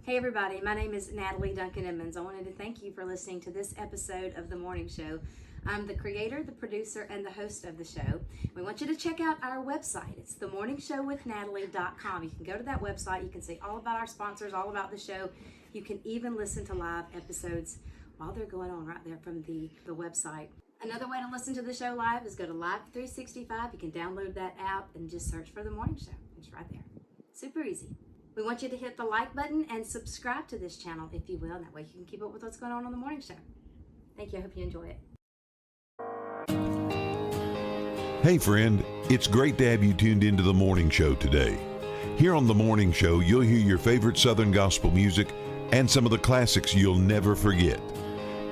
Hey everybody, my name is Natalie Duncan-Emmons. I wanted to thank you for listening to this episode of The Morning Show. I'm the creator, the producer, and the host of the show. We want you to check out our website. It's themorningshowwithnatalie.com. You can go to that website. You can see all about our sponsors, all about the show. You can even listen to live episodes while they're going on right there from the website. Another way to listen to the show live is go to Live 365. You can download that app and just search for The Morning Show. It's right there. Super easy. We want you to hit the like button and subscribe to this channel if you will. That way you can keep up with what's going on The Morning Show. Thank you. I hope you enjoy it. Hey friend, it's great to have you tuned into The Morning Show today. Here on The Morning Show, you'll hear your favorite Southern gospel music and some of the classics you'll never forget.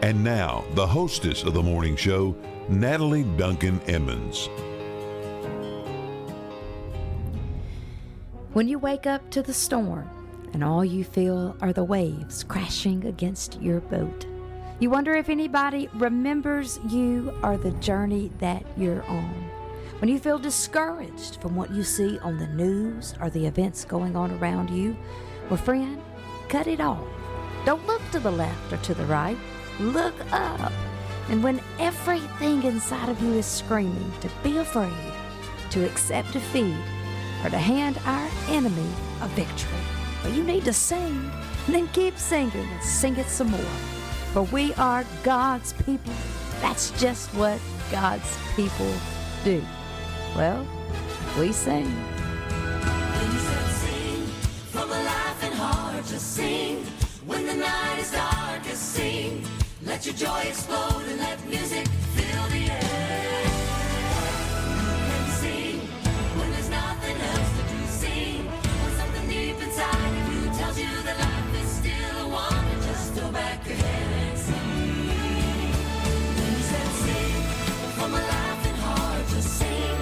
And now, the hostess of The Morning Show, Natalie Duncan-Emmons. When you wake up to the storm and all you feel are the waves crashing against your boat, you wonder if anybody remembers you or the journey that you're on. When you feel discouraged from what you see on the news or the events going on around you, well, friend, cut it off. Don't look to the left or to the right. Look up. And when everything inside of you is screaming to be afraid, to accept defeat, or to hand our enemy a victory, well, you need to sing, and then keep singing and sing it some more. For we are God's people. That's just what God's people do. Well, we sing. He said sing from a laughing heart, just sing. When the night is darkest, sing. Let your joy explode and let music fill the air. And sing when there's nothing else to do, sing. When something deep inside of you tells you that life is still a wonder, just throw back your head and sing. Then he said sing from a laughing heart, just sing.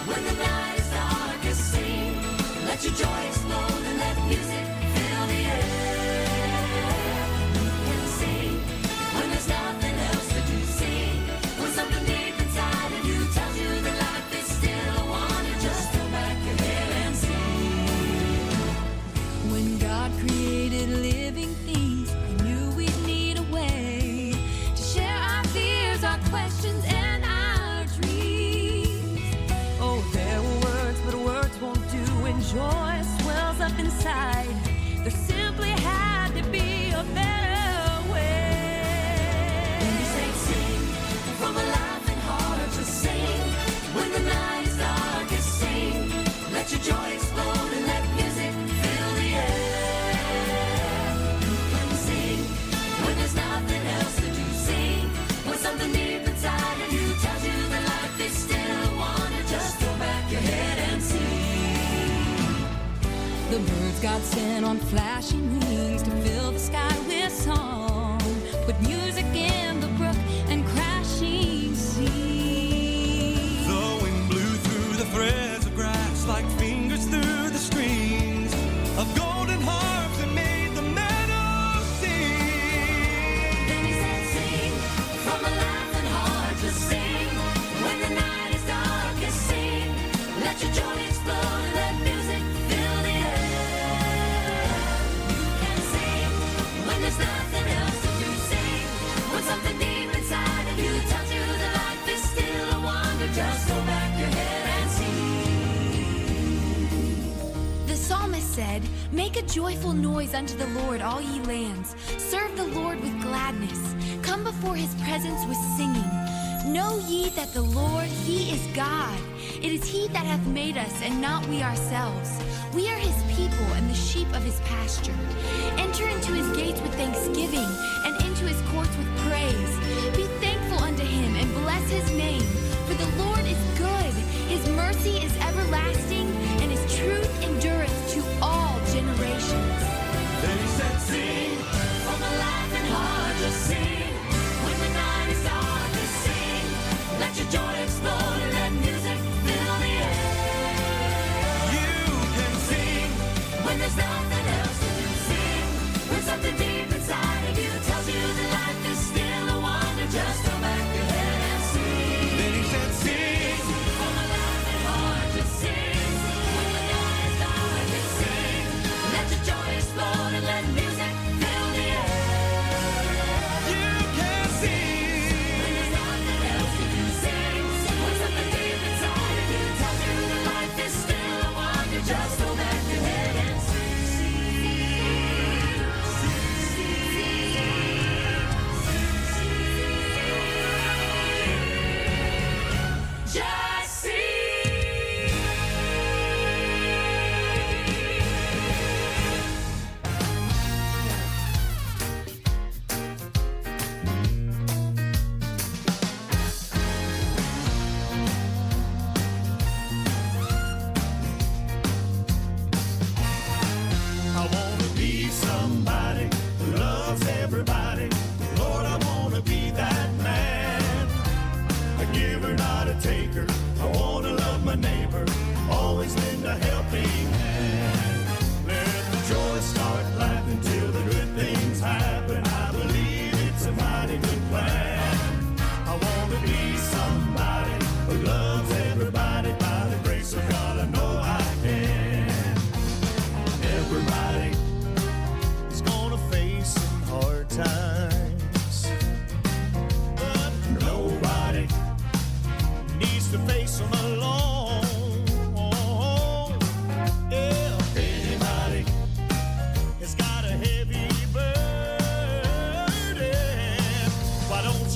When the night is darkest, sing. Let your joy explode and let music fill the air. And sing when there's nothing else to do, sing. When something deep inside of you tells you that life is still a wonder, just throw back your head and sing. When God created living things, He knew we'd need a way to share our fears, our questions, and our dreams. Oh, there were words, but words won't do when joy swells up inside. There simply had to be a better way. And he said sing from a laughing heart, just sing. When the night is darkest, sing. Let your joy explode and let music fill the air. You can sing when there's nothing else to do, sing. When something deep inside of you tells you that life is still a wonder, just throw back your head and sing. The birds God sent on flashing wings to fill the sky with song. Put music in the brook and crashing sea. The wind blew through the threads of grass like fingers through the strings of golden harps that made the meadows sing. Then he said sing from a laughing heart, just sing. When the night is darkest, sing. Let your joy explode and let music fill the air. You can sing when there's nothing else to do, sing. When something deep inside of you tells you that life is still a wonder, just throw back your head and sing. The psalmist said, "Make a joyful noise unto the Lord, all ye lands. Serve the Lord with gladness. Come before his presence with singing. Know ye that the Lord, he is God. It is he that hath made us, and not we ourselves. We are his people and the sheep of his pasture. Enter into his gates with thanksgiving, and into his courts with praise. Be thankful unto him, and bless his name. For the Lord is good, his mercy is everlasting, and his truth endureth to all generations." Then he said sing from a laughing heart, just sing. When the night is darkest, sing. Let your joy explode and let music fill the air. You can sing When there's nothing else to do, sing. When something deep inside of you tells you that life is still a wonder,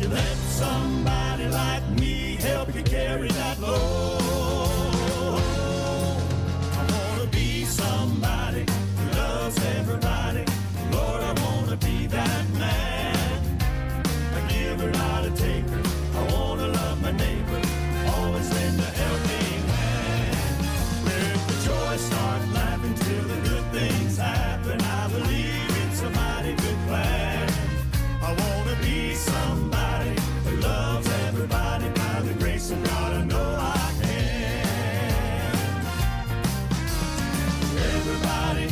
let somebody like me help you carry that load. I wanna be somebody who loves everybody. Lord, I wanna be that man. A giver, not a taker. I wanna love my neighbor, always lend a helping hand. Let the joy start laughing till the good things happen. I believe it's a mighty good plan. I wanna be somebody who loves everybody. By the grace of God, I know I can. Everybody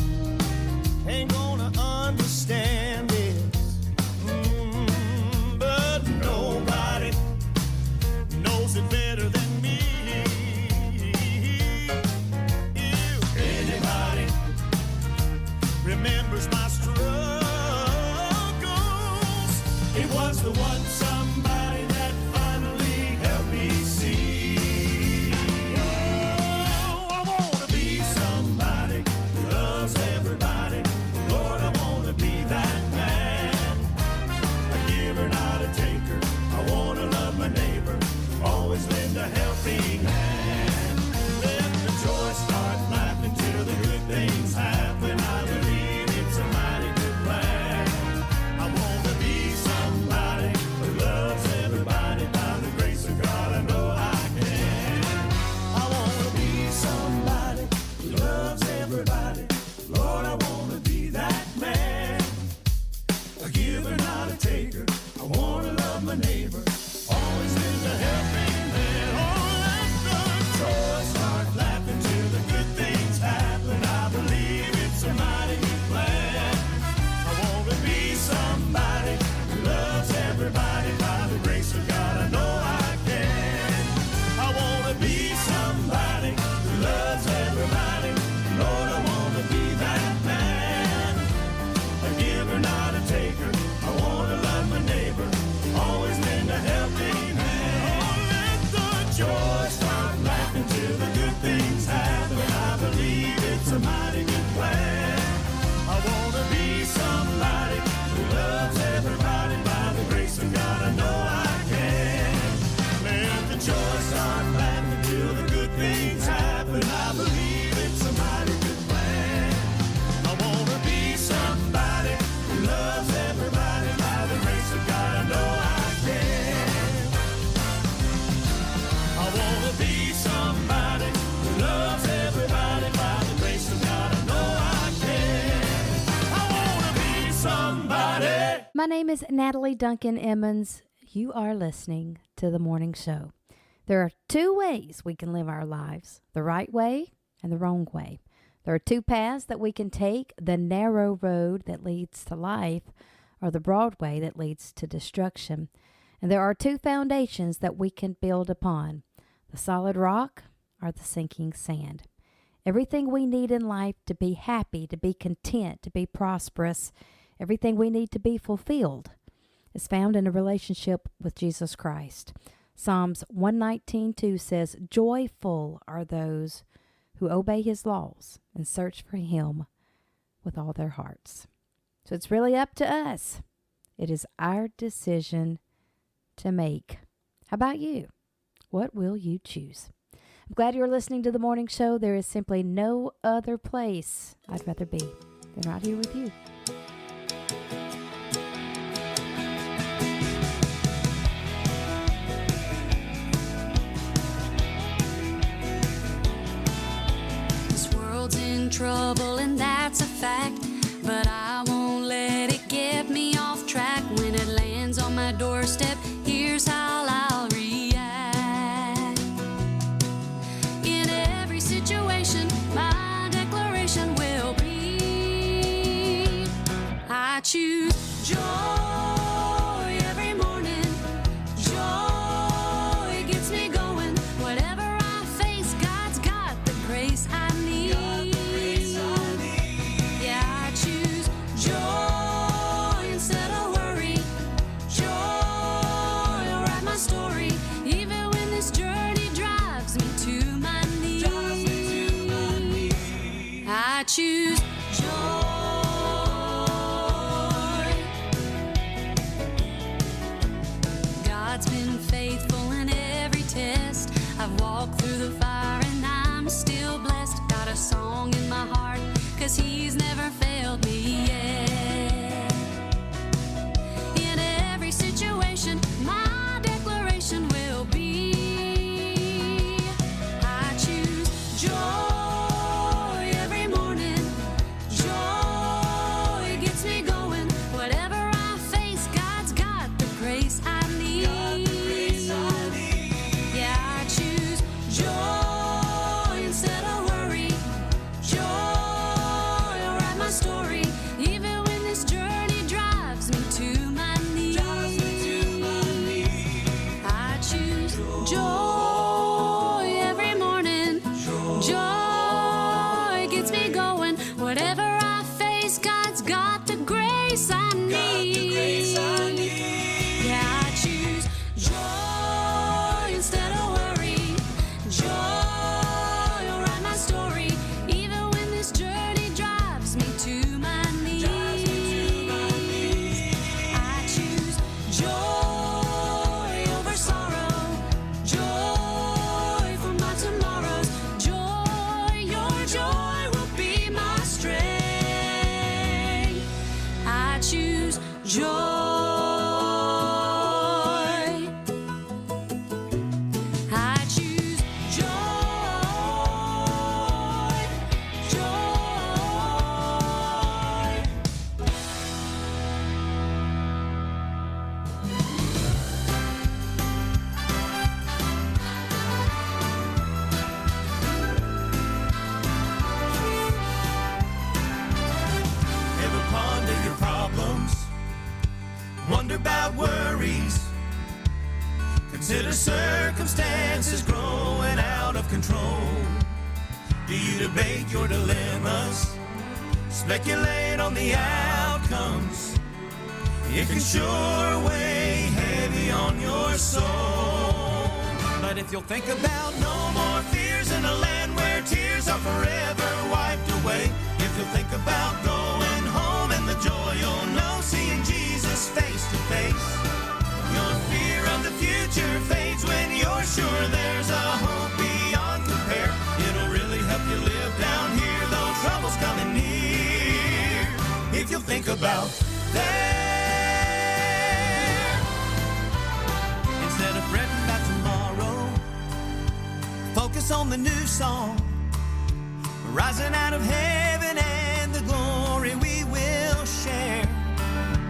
ain't gonna understand this, but nobody knows it better than me. If anybody remembers my struggles, it was the one somebody that finally helped me see. Oh, I wanna be somebody who loves everybody. Lord, I wanna be that man. A giver, not a taker. I wanna love my neighbor, always lend a helping hand. Let the joy start laughing till the good things happen. I believe it's a mighty good plan. I wanna be somebody who loves everybody. By the grace of God, I know I can. I wanna be somebody who loves everybody. Lord, I wanna be that man. A giver, not a taker. I wanna love my neighbor, always lend a helping hand. Oh, let the joy start laughing till the good things happen. I believe it's a mighty good plan. I wanna be somebody who loves everybody. By the grace of God, I know I can. I wanna be somebody who loves everybody. Lord, I wanna be that man. A giver, not a taker. I wanna love my neighbor, always lend a helping hand. Oh, let the joy start laughing till the good things happen. I believe it's a mighty good plan. I wanna be somebody who loves everybody. By the grace of God, I know I can. Let the joy start laughing till the good things happen. I believe it's a mighty good plan. I wanna be somebody who loves everybody. By the grace of God, I know I can. I wanna be somebody who loves everybody. By the grace of God, I know I can. I wanna be somebody. My name is Natalie Duncan-Emmons. You are listening to The Morning Show. There are two ways we can live our lives, the right way and the wrong way. There are two paths that we can take, the narrow road that leads to life or the broad way that leads to destruction. And there are two foundations that we can build upon, the solid rock or the sinking sand. Everything we need in life to be happy, to be content, to be prosperous, everything we need to be fulfilled is found in a relationship with Jesus Christ. Psalms 119:2 says, "Joyful are those who obey his laws and search for him with all their hearts." So it's really up to us. It is our decision to make. How about you? What will you choose? I'm glad you're listening to The Morning Show. There is simply no other place I'd rather be than right here with you. This world's in trouble and that's a fact, but I won't let it get me off track. When it lands on my doorstep, here's how I'll react. In every situation, my declaration will be, I choose joy every morning. Joy gets me going. Whatever I face, God's got the grace I need. Yeah, I choose joy instead of worry. Joy will write my story, even when this journey drives me to my knees. I choose joy. I choose joy. I choose joy, joy. Ever ponder your problems? Wonder about worries? Consider circumstances growing out of control. Do you debate your dilemmas? Speculate on the outcomes? It can sure weigh heavy on your soul. But if you'll think about no more fears in a land where tears are forever wiped away, if you'll think about going home and the joy you'll know seeing Jesus face to face, your fear of the future fades when you're sure there's a hope beyond compare. It'll really help you live down here though trouble's coming near. If you'll think about there, instead of fretting about tomorrow, focus on the new song rising out of heaven and the glory we will share.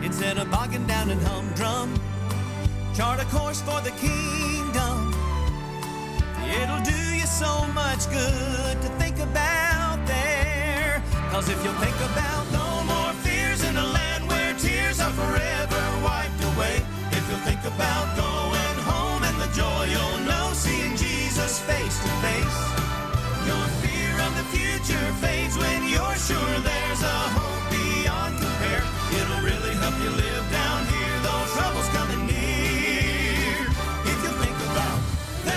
Instead of bogging down in humdrum, chart a course for the kingdom. It'll do you so much good to think about there. Cause if you'll think about no more fears in a land where tears are forever wiped away, if you'll think about going home and the joy you'll know seeing Jesus face to face, your fear of the future fades when you're sure there's a hope beyond compare. It'll really help you live down here though trouble's coming near. If you think about there.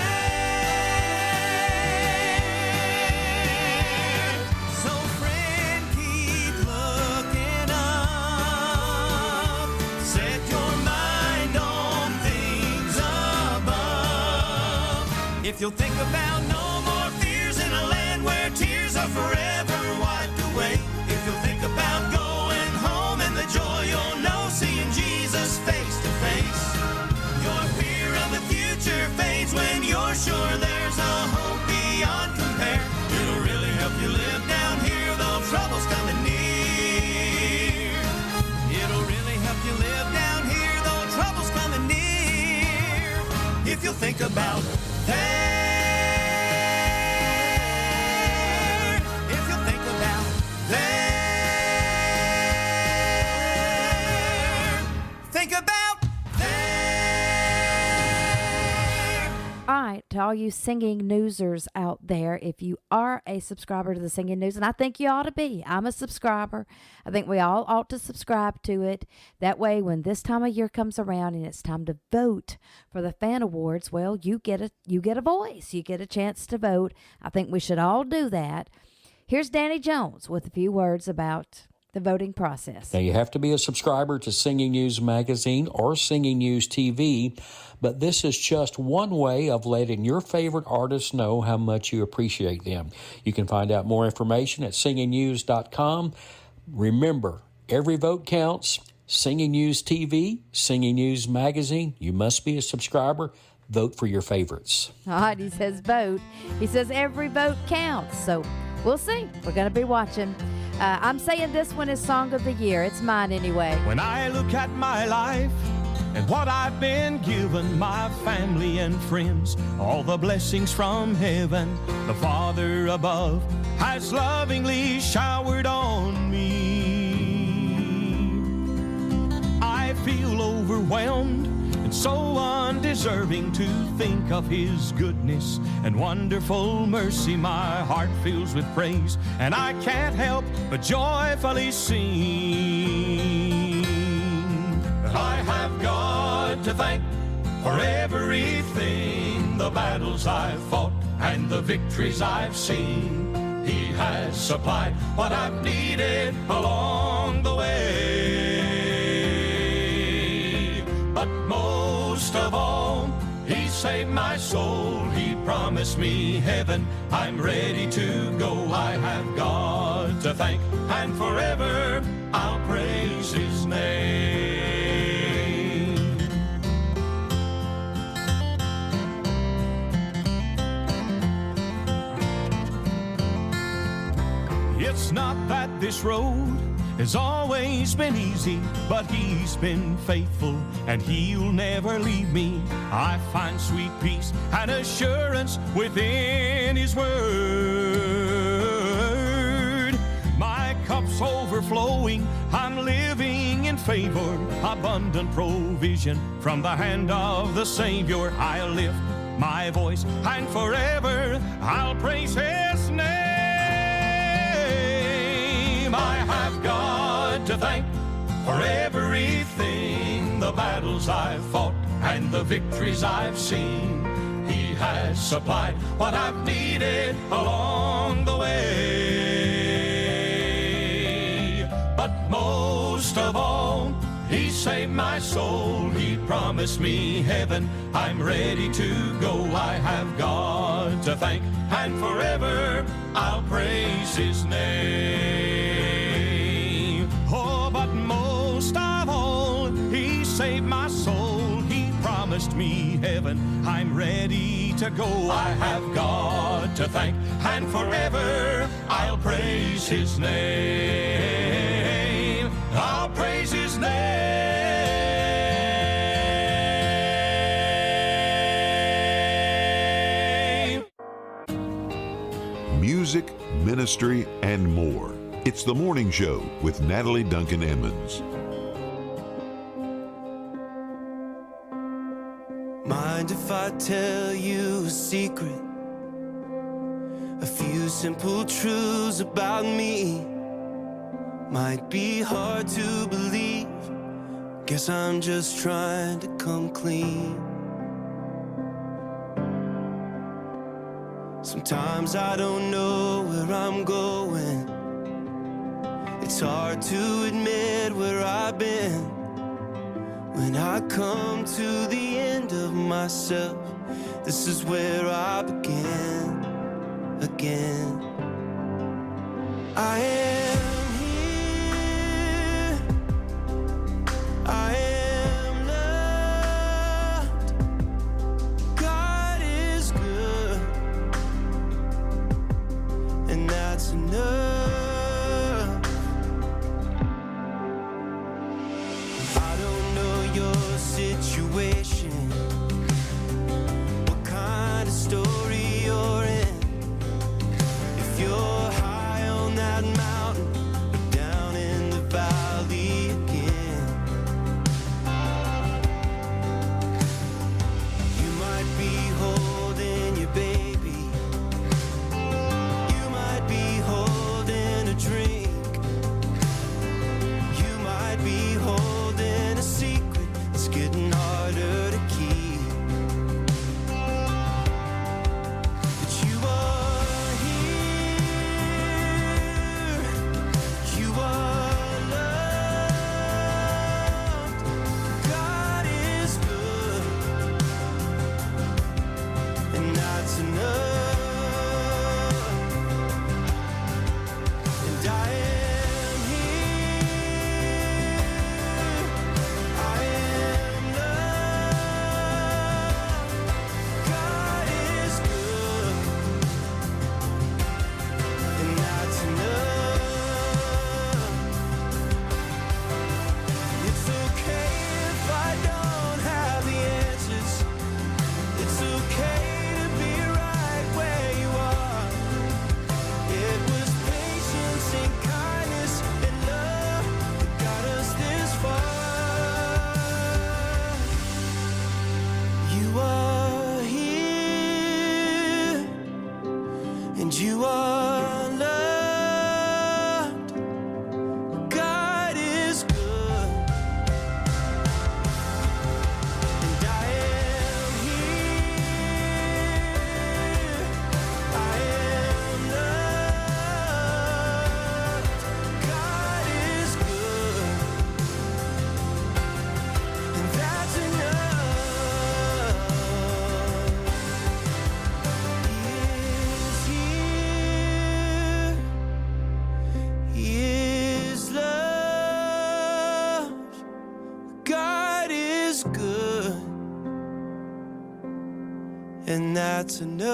So friend, keep looking up. Set your mind on things above. If you'll think about no more fears in a land where tears are forever wiped away, if you'll think about going home and the joy you'll know seeing Jesus face to face, your fear of the future fades when you're sure there's a hope beyond compare. It'll really help you live down here though trouble's coming near. It'll really help you live down here though trouble's coming near. If you'll think about there. If you'll think about there. Think about there. All right, to all you singing newsers out there, if you are a subscriber to the Singing News, and I think you ought to be, I'm a subscriber. I think we all ought to subscribe to it. That way, when this time of year comes around and it's time to vote for the fan awards, well, you get a voice. You get a chance to vote. I think we should all do that. Here's Danny Jones with a few words about the voting process. Now, you have to be a subscriber to Singing News Magazine or Singing News TV, but this is just one way of letting your favorite artists know how much you appreciate them. You can find out more information at singingnews.com. Remember, every vote counts. Singing News TV, Singing News Magazine, you must be a subscriber. Vote for your favorites. All right, he says vote. He says every vote counts. So we'll see. We're going to be watching. I'm saying this one is Song of the Year. It's mine anyway. When I look at my life and what I've been given, my family and friends, all the blessings from heaven, the Father above has lovingly showered on me. I feel overwhelmed and so undeserving to think of His goodness and wonderful mercy. My heart fills with praise, and I can't help but joyfully sing. I have God to thank for everything, the battles I've fought and the victories I've seen. He has supplied what I've needed along the way. But most of all, He saved my soul. He promised me heaven. I'm ready to go. I have God to thank, and forever I'll praise His name. It's not that this road has always been easy, but he's been faithful and he'll never leave me. I find sweet peace and assurance within his word. My cup's overflowing, I'm living in favor, abundant provision from the hand of the Savior. I'll lift my voice and forever I'll praise his name. I have God to thank for everything, the battles I've fought and the victories I've seen. He has supplied what I've needed along the way. But most of all, he saved my soul. He promised me heaven. I'm ready to go. I have God to thank, and forever I'll praise his name. Oh, but most of all, he saved my soul. He promised me heaven. I'm ready to go. I have God to thank, and forever I'll praise his name. I'll praise his name. Music, ministry, and more. It's The Morning Show with Natalie Duncan-Emmons. Mind if I tell you a secret? A few simple truths about me. Might be hard to believe. Guess I'm just trying to come clean. Sometimes I don't know where I'm going. It's hard to admit where I've been. When I come to the end of myself, this is where I begin again. I am here. I am loved. God is good, and that's enough. I don't know your situation, what kind of story you're in. If you're high on that mountain or down in the valley again, you might be holding your baby, you might be holding a drink, you might be holding a secret that's getting harder to keep. But you are here, you are loved. God is good, and that's enough. And I am here, I am loved. God is good, and that's enough. It's okay if I don't have the answers. It's okay to be right where you are. It was patience and kindness and love that got us this far. You are here, and you are loved. God is good, and I am here. I am loved. God is good, and that's enough. He is here. He is loved. God is good, and that's enough.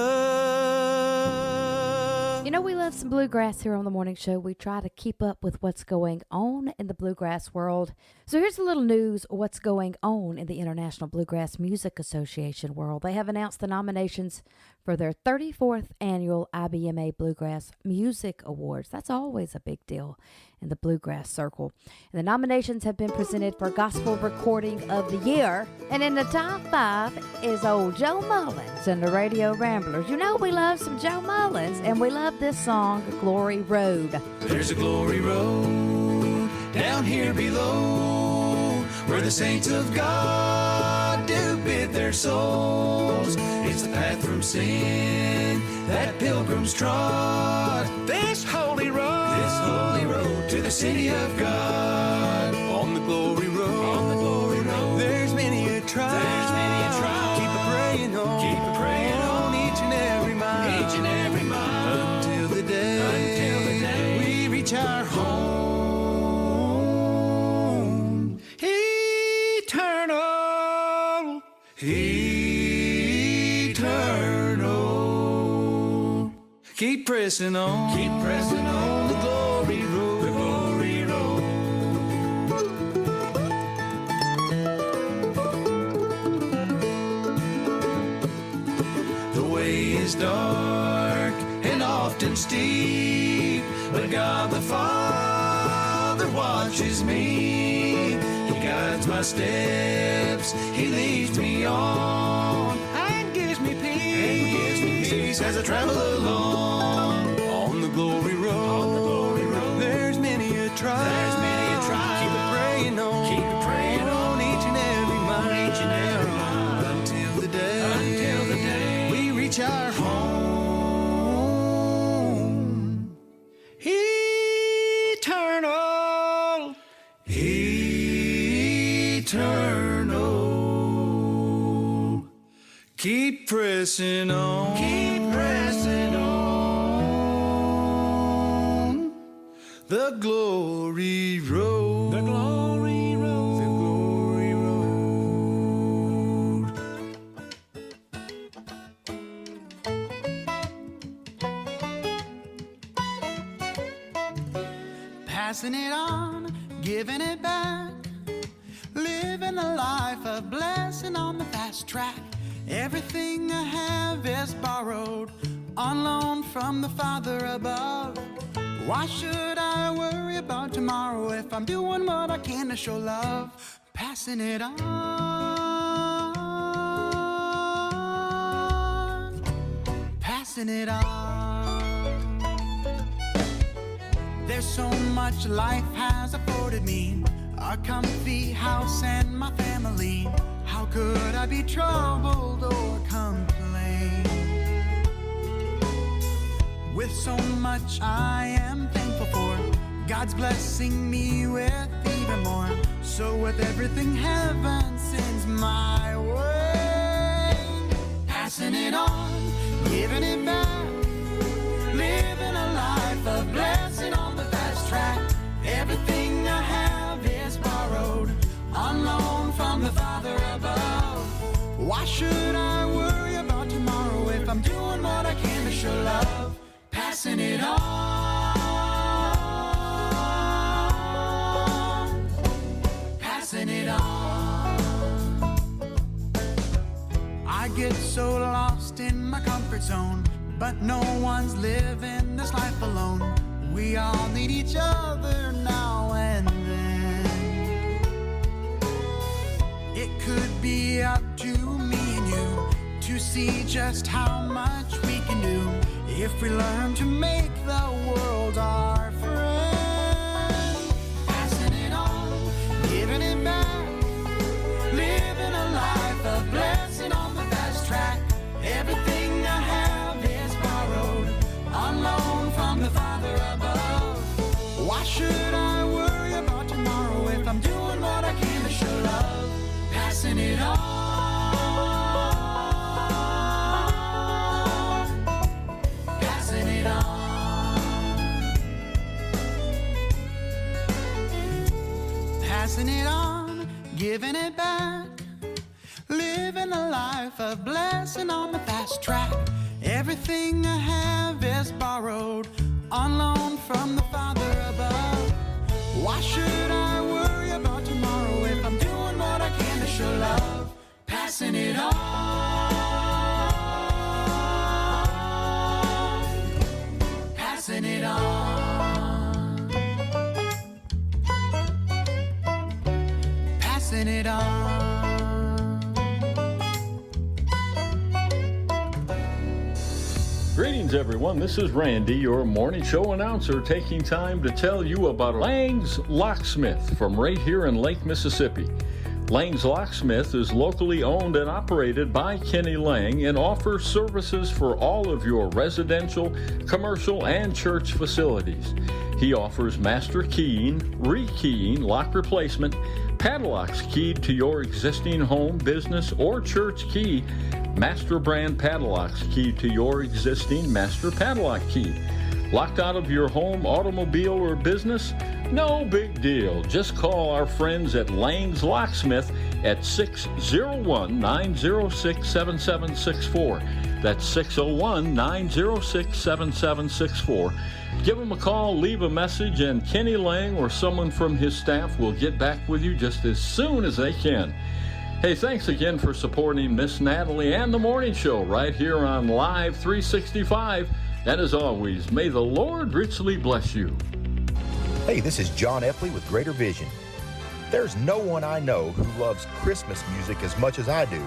You know, we love some bluegrass here on the morning show. We try to keep up with what's going on in the bluegrass world. So here's a little news what's going on in the International Bluegrass Music Association world. They have announced the nominations for their 34th annual IBMA Bluegrass Music Awards. That's always a big deal in the bluegrass circle. And the nominations have been presented for Gospel Recording of the Year. And in the top 5 is old Joe Mullins and the Radio Ramblers. You know we love some Joe Mullins, and we love this song, Glory Road. There's a glory road down here below where the saints of God do bid their souls. It's the path from sin that pilgrims trod. This holy road to the city of God. On the glory road, there's many a trial. Keep a praying on each and every mile, until the day we reach our home. Eternal. Keep pressing on the glory road. The way is dark and often steep, but God the Father watches me. He guides my steps, He leads me on, and gives me peace as I travel along. On the glory road, there's many a trial. Keep a praying on each and every mile, until the day we reach our home. Eternal. Keep pressing on. The glory road. The glory road. The glory road. Passing it on, giving it back, living a life of blessing on the fast track. Everything I have is borrowed, on loan from the Father above. Why should I worry about tomorrow if I'm doing what I can to show love? Passing it on, passing it on. There's so much life has afforded me, a comfy house and my family. How could I be troubled or complain? With so much I am thankful for, God's blessing me with even more. So with everything heaven sends my way, passing it on, giving it back, living a life of blessing on the fast track. Everything I have is borrowed, on loan from the Father above. Why should I worry about tomorrow if I'm doing what I can to show love? Passing it on, passing it on. I get so lost in my comfort zone, but no one's living this life alone. We all need each other now and then. It could be up to me and you to see just how much we can do if we learn to make the world our friend. Passing it on, giving it back, living a life of blessing on the fast track. Everything I have is borrowed, on loan from the Father above. Why should I worry about tomorrow if I'm doing what I can to show love? Passing it on. Passing it on, giving it back, living a life of blessing on the fast track. Everything I have is borrowed, on loan from the Father above. Why should I worry about tomorrow if I'm doing what I can to show love? Passing it on. Passing it on. Passing it on. Greetings, everyone. This is Randy, your morning show announcer, taking time to tell you about Lang's Locksmith from right here in Lake Mississippi. Lang's Locksmith is locally owned and operated by Kenny Lang and offers services for all of your residential, commercial, and church facilities. He offers master keying, rekeying, lock replacement, padlocks keyed to your existing home, business, or church key, master brand padlocks keyed to your existing master padlock key. Locked out of your home, automobile, or business? No big deal. Just call our friends at Lang's Locksmith at 601-906-7764. That's 601-906-7764. Give them a call, leave a message, and Kenny Lang or someone from his staff will get back with you just as soon as they can. Hey, thanks again for supporting Miss Natalie and the morning show right here on Live 365. And as always, may the Lord richly bless you. Hey, this is John Epley with Greater Vision. There's no one I know who loves Christmas music as much as I do,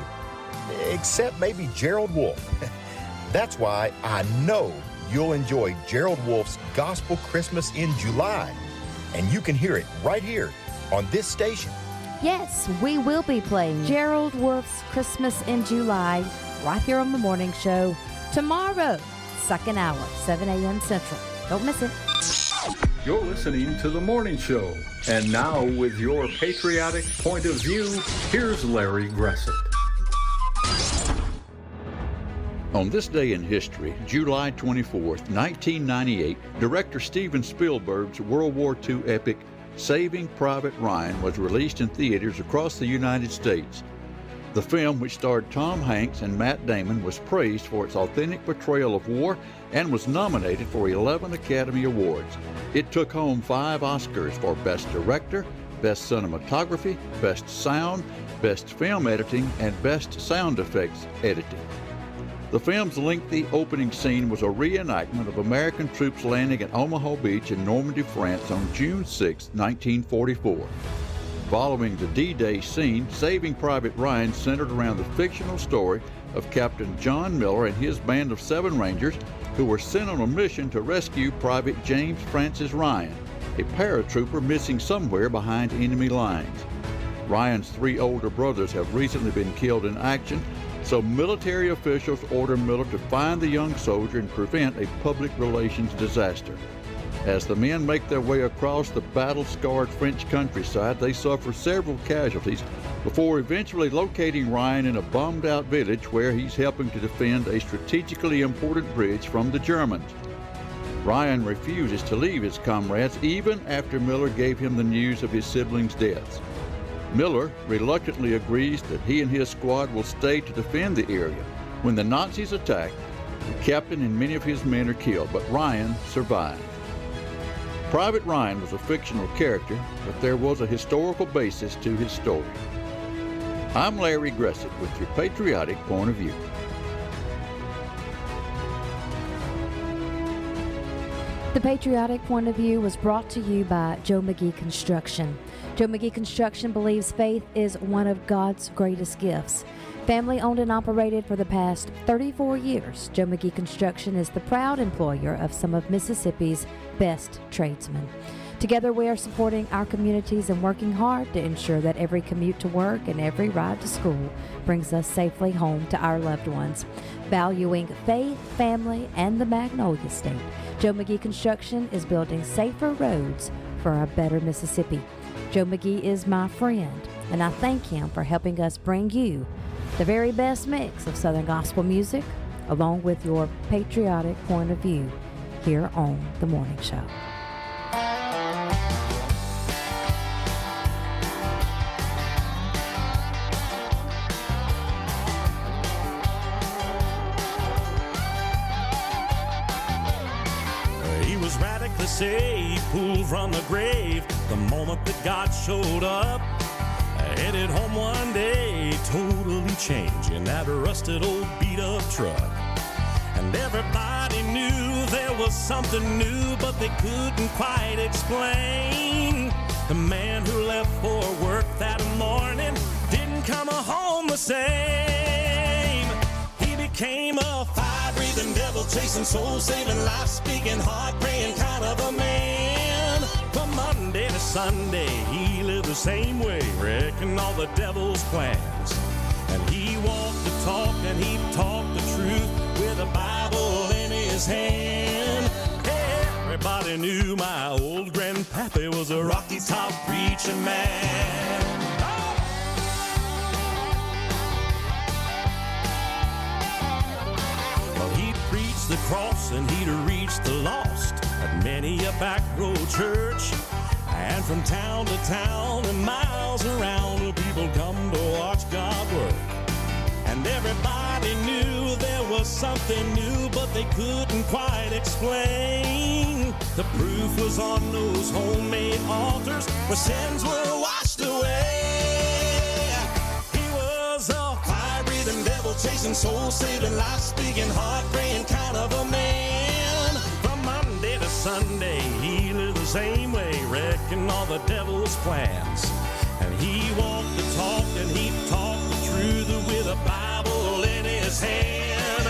except maybe Gerald Wolfe. That's why I know you'll enjoy Gerald Wolfe's Gospel Christmas in July, and you can hear it right here on this station. Yes, we will be playing Gerald Wolfe's Christmas in July right here on the morning show tomorrow, second hour, 7 a.m. Central. Don't miss it. You're listening to The Morning Show. And now, with your patriotic point of view, here's Larry Gressett. On this day in history, July 24th, 1998, director Steven Spielberg's World War II epic Saving Private Ryan was released in theaters across the United States. The film, which starred Tom Hanks and Matt Damon, was praised for its authentic portrayal of war and was nominated for 11 Academy Awards. It took home 5 Oscars for Best Director, Best Cinematography, Best Sound, Best Film Editing, and Best Sound Effects Editing. The film's lengthy opening scene was a reenactment of American troops landing at Omaha Beach in Normandy, France on June 6, 1944. Following the D-Day scene, Saving Private Ryan centered around the fictional story of Captain John Miller and his band of 7 Rangers who were sent on a mission to rescue Private James Francis Ryan, a paratrooper missing somewhere behind enemy lines. Ryan's 3 older brothers have recently been killed in action, so military officials order Miller to find the young soldier and prevent a public relations disaster. As the men make their way across the battle-scarred French countryside, they suffer several casualties before eventually locating Ryan in a bombed-out village where he's helping to defend a strategically important bridge from the Germans. Ryan refuses to leave his comrades even after Miller gave him the news of his siblings' deaths. Miller reluctantly agrees that he and his squad will stay to defend the area. When the Nazis attack, the captain and many of his men are killed, but Ryan survives. Private Ryan was a fictional character, but there was a historical basis to his story. I'm Larry Gressett with your patriotic point of view. The Patriotic Point of View was brought to you by Joe McGee Construction. Joe McGee Construction believes faith is one of God's greatest gifts. Family owned and operated for the past 34 years, Joe McGee Construction is the proud employer of some of Mississippi's best tradesmen. Together we are supporting our communities and working hard to ensure that every commute to work and every ride to school brings us safely home to our loved ones. Valuing faith, family, and the Magnolia State, Joe McGee Construction is building safer roads for a better Mississippi. Joe McGee is my friend, and I thank him for helping us bring you the very best mix of Southern gospel music, along with your patriotic point of view here on The Morning Show. He was say he pulled from the grave the moment that God showed up. Headed home one day, totally changing that rusted old beat-up truck. And everybody knew there was something new, but they couldn't quite explain. The man who left for work that morning didn't come home the same. He became a fire-breathing, devil-chasing, soul-saving, life-speaking, heart-praying kind of a man. From Monday to Sunday, he lived the same way, wrecking all the devil's plans. And he walked the talk and he talked the truth with a Bible in his hand. Everybody knew my old grandpappy was a Rocky Top preacher man. Well, he'd preach the cross and he'd reach the lost at many a back road church. And from town to town and miles around, people come to watch God work. And everybody knew there was something new, but they couldn't quite explain. The proof was on those homemade altars where sins were washed away. He was a fire-breathing, devil-chasing, soul-saving, life-speaking, heart-praying kind of a man. From Monday to Sunday, he lived the same way, wrecking all the devil's plans. And he walked the talk and he talked the truth with a Bible in his hand.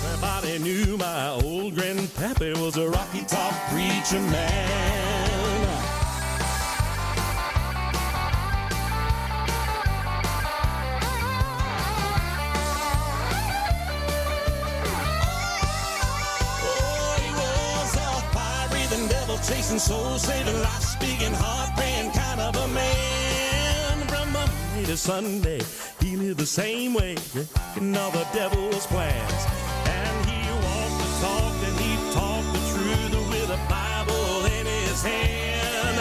Everybody knew my old grandpappy was a Rocky Top preacher man. Oh, he was a fire-breathing, devil-chasing, soul-saving, life-speaking, heart-praying kind of a man. From Monday to Sunday, he lived the same way, wrecking all the devil's plans. And he walked the talk and he talked the truth with a Bible in his hand.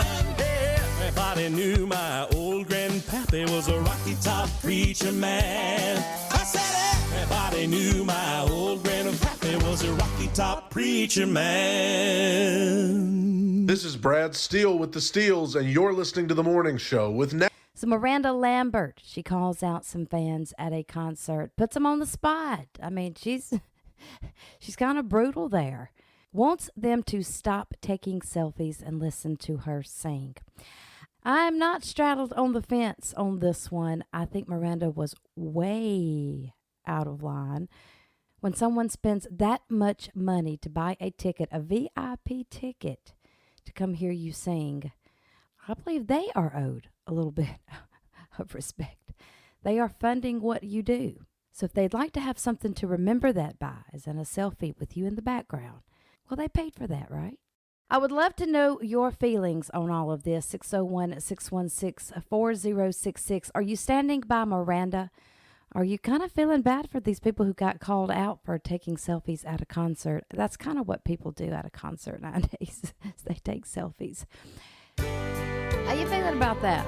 Everybody knew my old grandpappy was a Rocky Top preacher man. I said everybody knew my old grandpappy was a Rocky Top preacher man. This is Brad Steele with the Steels, and you're listening to The Morning Show with Natalie. So Miranda Lambert, she calls out some fans at a concert, puts them on the spot. I mean, she's kind of brutal there. Wants them to stop taking selfies and listen to her sing. I'm not straddled on the fence on this one. I think Miranda was way out of line. When someone spends that much money to buy a ticket, a VIP ticket, to come hear you sing, I believe they are owed a little bit of respect. They are funding what you do. So if they'd like to have something to remember that by, as in a selfie with you in the background, well, they paid for that, right? I would love to know your feelings on all of this. 601-616-4066. Are you standing by Miranda? Are you kind of feeling bad for these people who got called out for taking selfies at a concert? That's kind of what people do at a concert nowadays. They take selfies. How you feeling about that?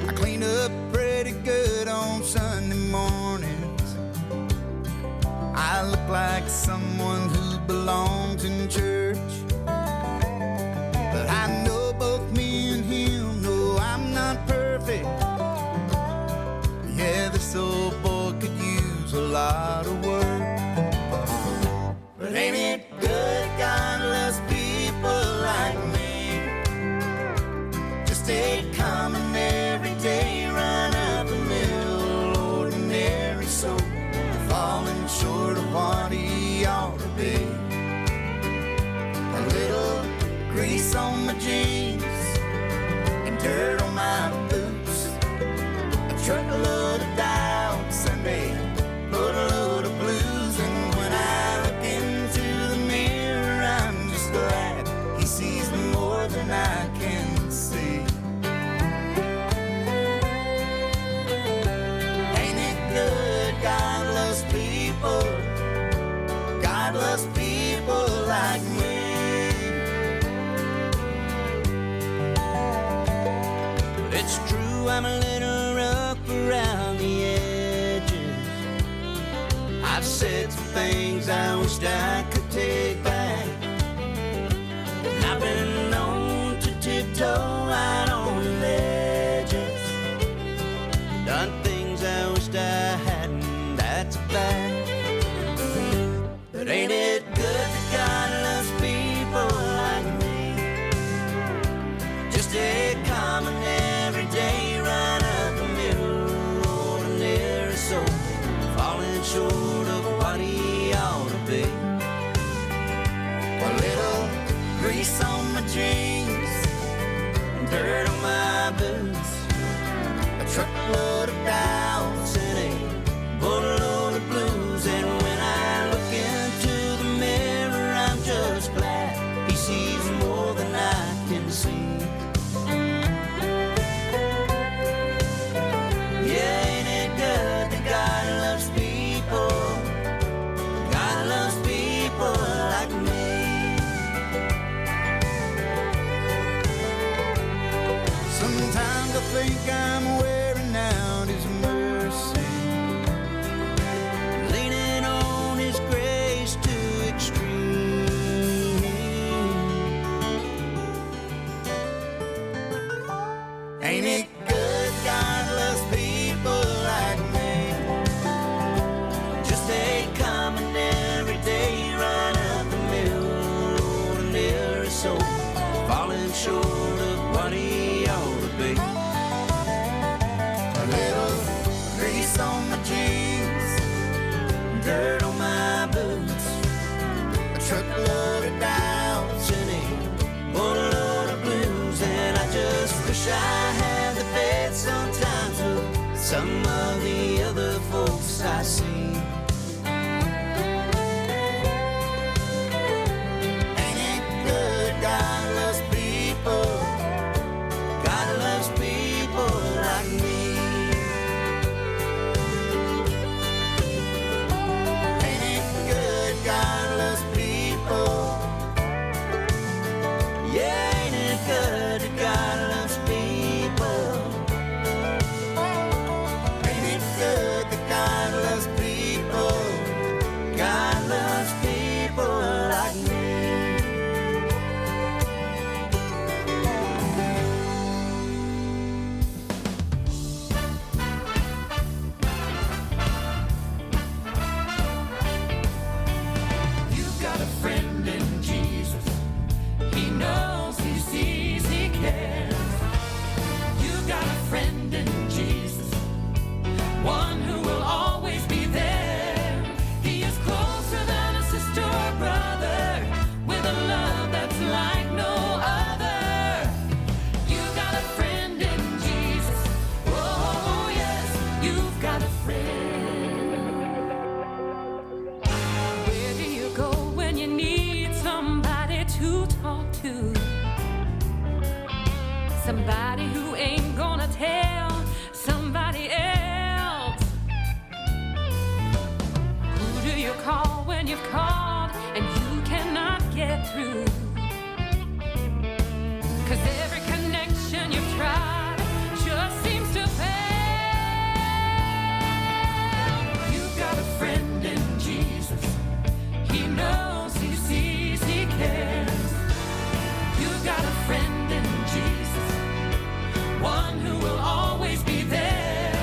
I clean up pretty good on Sunday mornings. I look like someone who belongs in church. But I know both me and him know I'm not perfect. Yeah, this old boy could use a lot of work. But ain't it good God loves people like me? Just stay coming every day, run up the middle, ordinary soul, falling short of what he ought to be. A little grease on my jeans and dirt on my boots, a truckload of doubt Sunday, put a load of blues. And when I look into the mirror, I'm just glad he sees more than I can see. Ain't it good God loves people? God loves people like me. But it's true, I'm a little rough around the edges. I've said some things I wished I could tiptoe out on the ledges. Done things I wished I hadn't, that's a fact. But ain't it good that God loves people like me? Just a common everyday, right up the middle, ordinary soul, falling short of what he ought to be. A little grease on my jeans, dirt on my boots, a truckload of doubts and a boatload of blues. And when I look into the mirror, I'm just glad he sees more than I can see. Yeah, ain't it good that God loves people? God loves people like me. Sometimes I think I'm wearing out his mercy, leaning on his grace to extreme. Ain't it good God loves people like me? Just a common everyday, right up the middle, ordinary soul, falling short of what he ought to be. A little grease on my jeans, dirt on my boots, a truckload of doubts and a boatload of blues. And I just wish I had the faith sometimes of some of the other folks I see. Ain't it good God loves people? God loves people like me. Ain't it good God loves people? Yeah, ain't it good that God loves people? Ain't it good that God loves people? God loves people like me. You've got a friend in Jesus. He knows, he sees, he cares. You've got a friend in Jesus, one who will always be there. He is closer than a sister or brother, with a love that's like no other. You've got a friend in Jesus. Oh yes, you've got a friend. Where do you go when you need somebody to talk to? Somebody who ain't gonna tell somebody else. Who do you call when you've called and you cannot get through? 'Cause every connection you've tried just seems to fail. You've got a friend in Jesus. He knows, he sees, he cares. You've got a friend in Jesus, one who will always be there.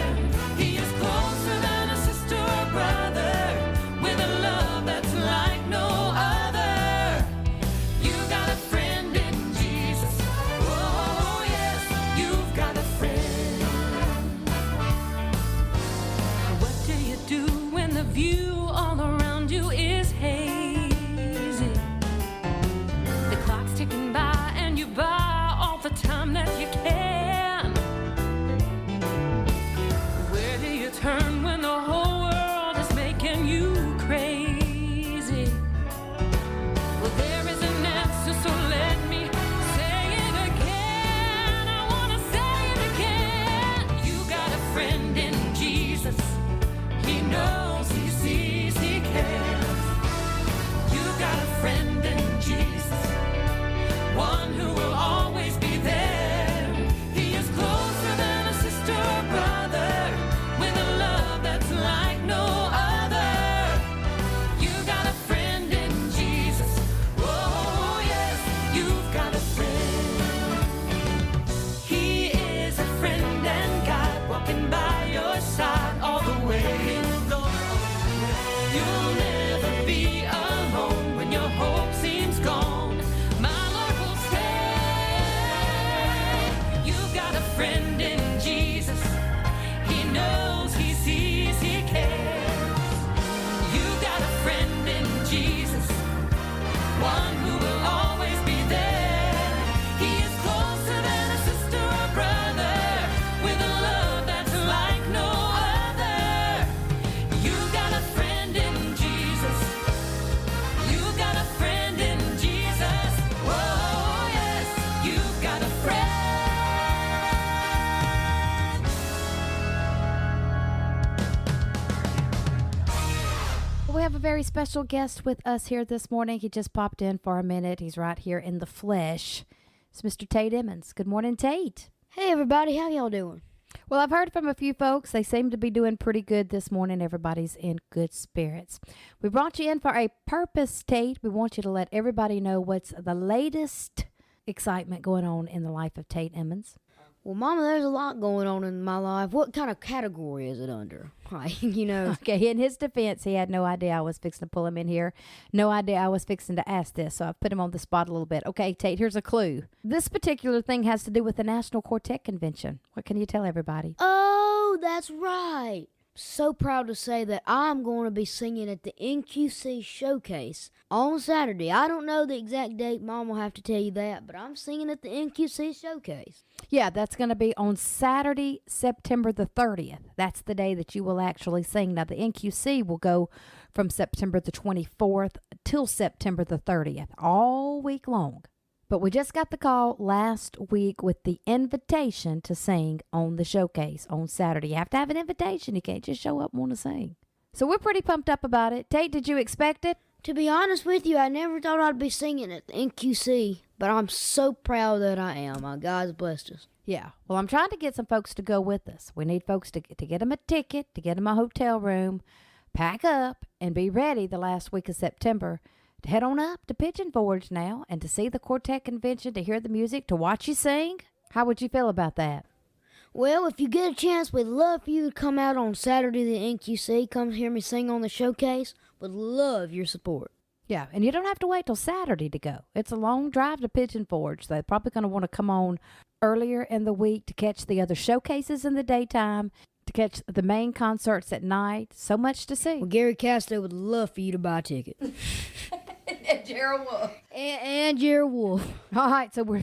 He is closer than a sister or brother, with a love that's like very special guest with us here this morning. He just popped in for a minute. He's right here in the flesh. It's Mr. Tate Emmons. Good morning, Tate. Hey, everybody. How y'all doing? Well, I've heard from a few folks. They seem to be doing pretty good this morning. Everybody's in good spirits. We brought you in for a purpose, Tate. We want you to let everybody know what's the latest excitement going on in the life of Tate Emmons. Well, Mama, there's a lot going on in my life. What kind of category is it under? Like, Okay, in his defense, he had no idea I was fixing to pull him in here. No idea I was fixing to ask this, so I've put him on the spot a little bit. Okay, Tate, here's a clue. This particular thing has to do with the National Quartet Convention. What can you tell everybody? Oh, that's right. So proud to say that I'm going to be singing at the NQC Showcase on Saturday. I don't know the exact date. Mom will have to tell you that, but I'm singing at the NQC Showcase. Yeah, that's going to be on Saturday, September the 30th. That's the day that you will actually sing. Now, the NQC will go from September the 24th till September the 30th, all week long. But we just got the call last week with the invitation to sing on the showcase on Saturday. You have to have an invitation. You can't just show up and want to sing. So we're pretty pumped up about it. Tate, did you expect it? To be honest with you, I never thought I'd be singing at the NQC, but I'm so proud that I am. My God's blessed us. Yeah. Well, I'm trying to get some folks to go with us. We need folks to get them a ticket, to get them a hotel room, pack up, and be ready the last week of September to head on up to Pigeon Forge now and to see the Quartet Convention, to hear the music, to watch you sing. How would you feel about that? Well, if you get a chance, we'd love for you to come out on Saturday to the NQC. Come hear me sing on the showcase. Would love your support. Yeah, and you don't have to wait till Saturday to go. It's a long drive to Pigeon Forge. They're probably going to want to come on earlier in the week to catch the other showcases in the daytime, to catch the main concerts at night. So much to see. Well, Gary Castro would love for you to buy a ticket. And Gerald Wolf. And Gerald Wolf. All right, so we're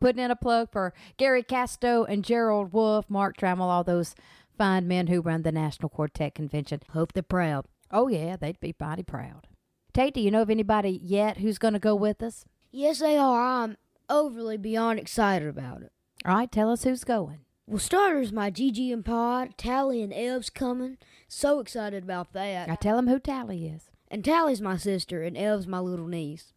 putting in a plug for Gary Casto and Gerald Wolf, Mark Trammell, all those fine men who run the National Quartet Convention. Hope they're proud. Oh, yeah, they'd be mighty proud. Tate, do you know of anybody yet who's going to go with us? Yes, they are. I'm overly beyond excited about it. All right, tell us who's going. Well, starters, my Gigi and Pod, Tally and Ev's coming. So excited about that. Now tell them who Tally is. And Tally's my sister, and Ev's my little niece.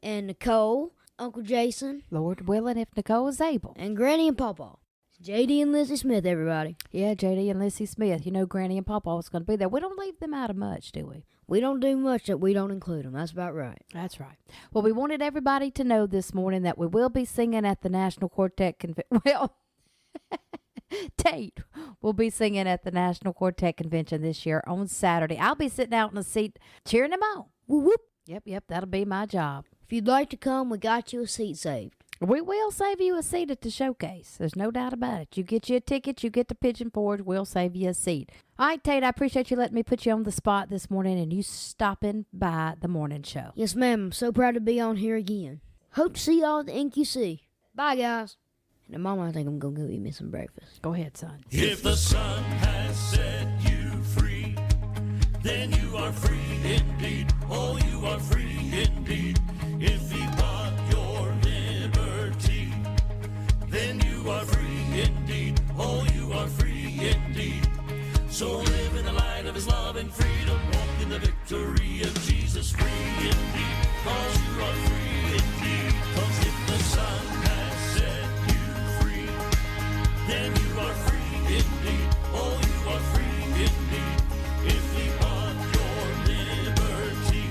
And Nicole, Uncle Jason. Lord willing, if Nicole is able. And Granny and Pawpaw. J.D. and Lizzie Smith, everybody. Yeah, J.D. and Lizzie Smith. You know Granny and Pawpaw was going to be there. We don't leave them out of much, do we? We don't do much that we don't include them. That's about right. That's right. Well, we wanted everybody to know this morning that we will be singing at the National Quartet Convention. Well, Tate will be singing at the National Quartet Convention this year on Saturday. I'll be sitting out in the seat cheering him on. Whoop, whoop. Yep, that'll be my job. If you'd like to come, we got you a seat saved. We will save you a seat at the showcase. There's no doubt about it. You get you a ticket, you get to Pigeon Forge, we'll save you a seat. All right, Tate, I appreciate you letting me put you on the spot this morning and you stopping by the morning show. Yes, ma'am. I'm so proud to be on here again. Hope to see y'all at the NQC. Bye, guys. And Mama, I think I'm going to go eat me some breakfast. Go ahead, son. If the sun has set you free, then you are free indeed. Oh, you are free indeed. If he bought your liberty, then you are free indeed. Oh, you are free indeed. So live in the light of his love and freedom. Walk in the victory of Jesus, free indeed. 'Cause you are free indeed. 'Cause if the sun has set you free, then you are free indeed. Oh, you are free indeed. If he bought your liberty,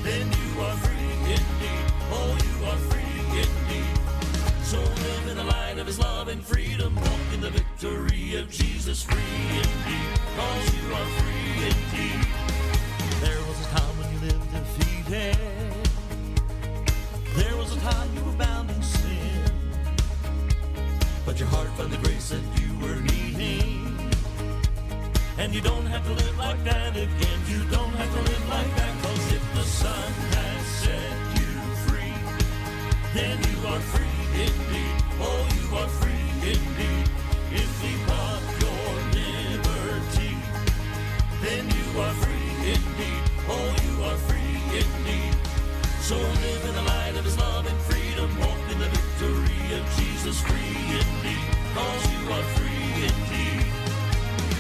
then you are free indeed. Oh, you are free indeed. So live in the light of his love and freedom. Walk in the victory of Jesus, free indeed. 'Cause you are free indeed. There was a time when you lived defeated. There was a time you were bound in sin. But your heart found the grace that you were needing. And you don't have to live like that again. You don't have to live like that. 'Cause if the Son has set you free, then you are free indeed. Oh, you are free indeed. If he bought your liberty, then you are free indeed. Oh, you are free indeed. So live in the light of his love and freedom. Walk in the victory of Jesus, free indeed. 'Cause you are free indeed.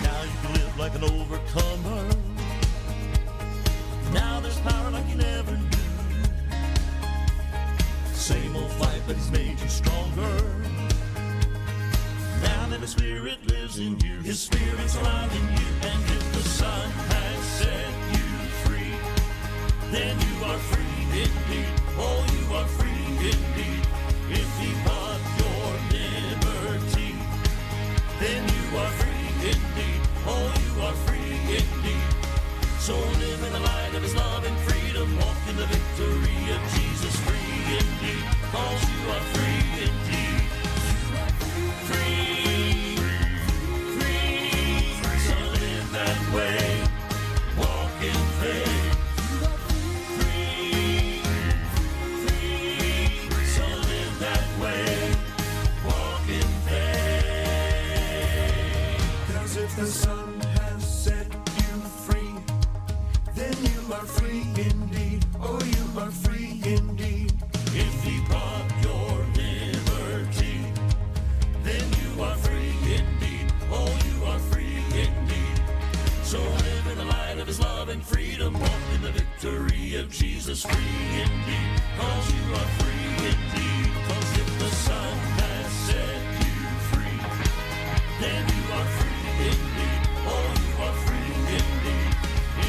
Now you can live like an overcomer. stronger. Now that the Spirit lives in you, His Spirit's alive in you. And if the Son has set you free, then you are free indeed. Oh, you are free indeed. If He bought your liberty, then you are free indeed. Oh, you are free indeed. So live in the light of His love and freedom. Walk in the victory of Jesus. Free indeed, 'cause you are free indeed. Free, free. So live that way. Walk in faith. Free, free. So live that way. Walk in faith. 'Cause if the Son has set you free, then you are free indeed. Oh, you are free indeed. If He brought your liberty, then you are free indeed. Oh, you are free indeed. So live in the light of His love and freedom. Walk in the victory of Jesus. Free indeed, 'cause you are free indeed. 'Cause if the Son has set you free, then you are free indeed. Oh, you are free indeed.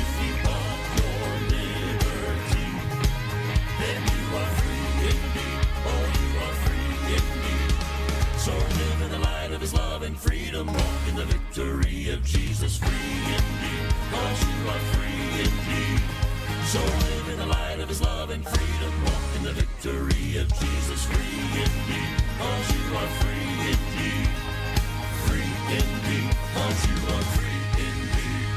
If He bought your liberty, then you are free indeed. Oh, you are free indeed. So live in the light of His love and freedom. Walk in the victory of Jesus. Free indeed, 'cause you are free indeed. So live in the light of His love and freedom. Walk in the victory of Jesus. Free indeed, 'cause you are free indeed. Free indeed, 'cause you are free indeed.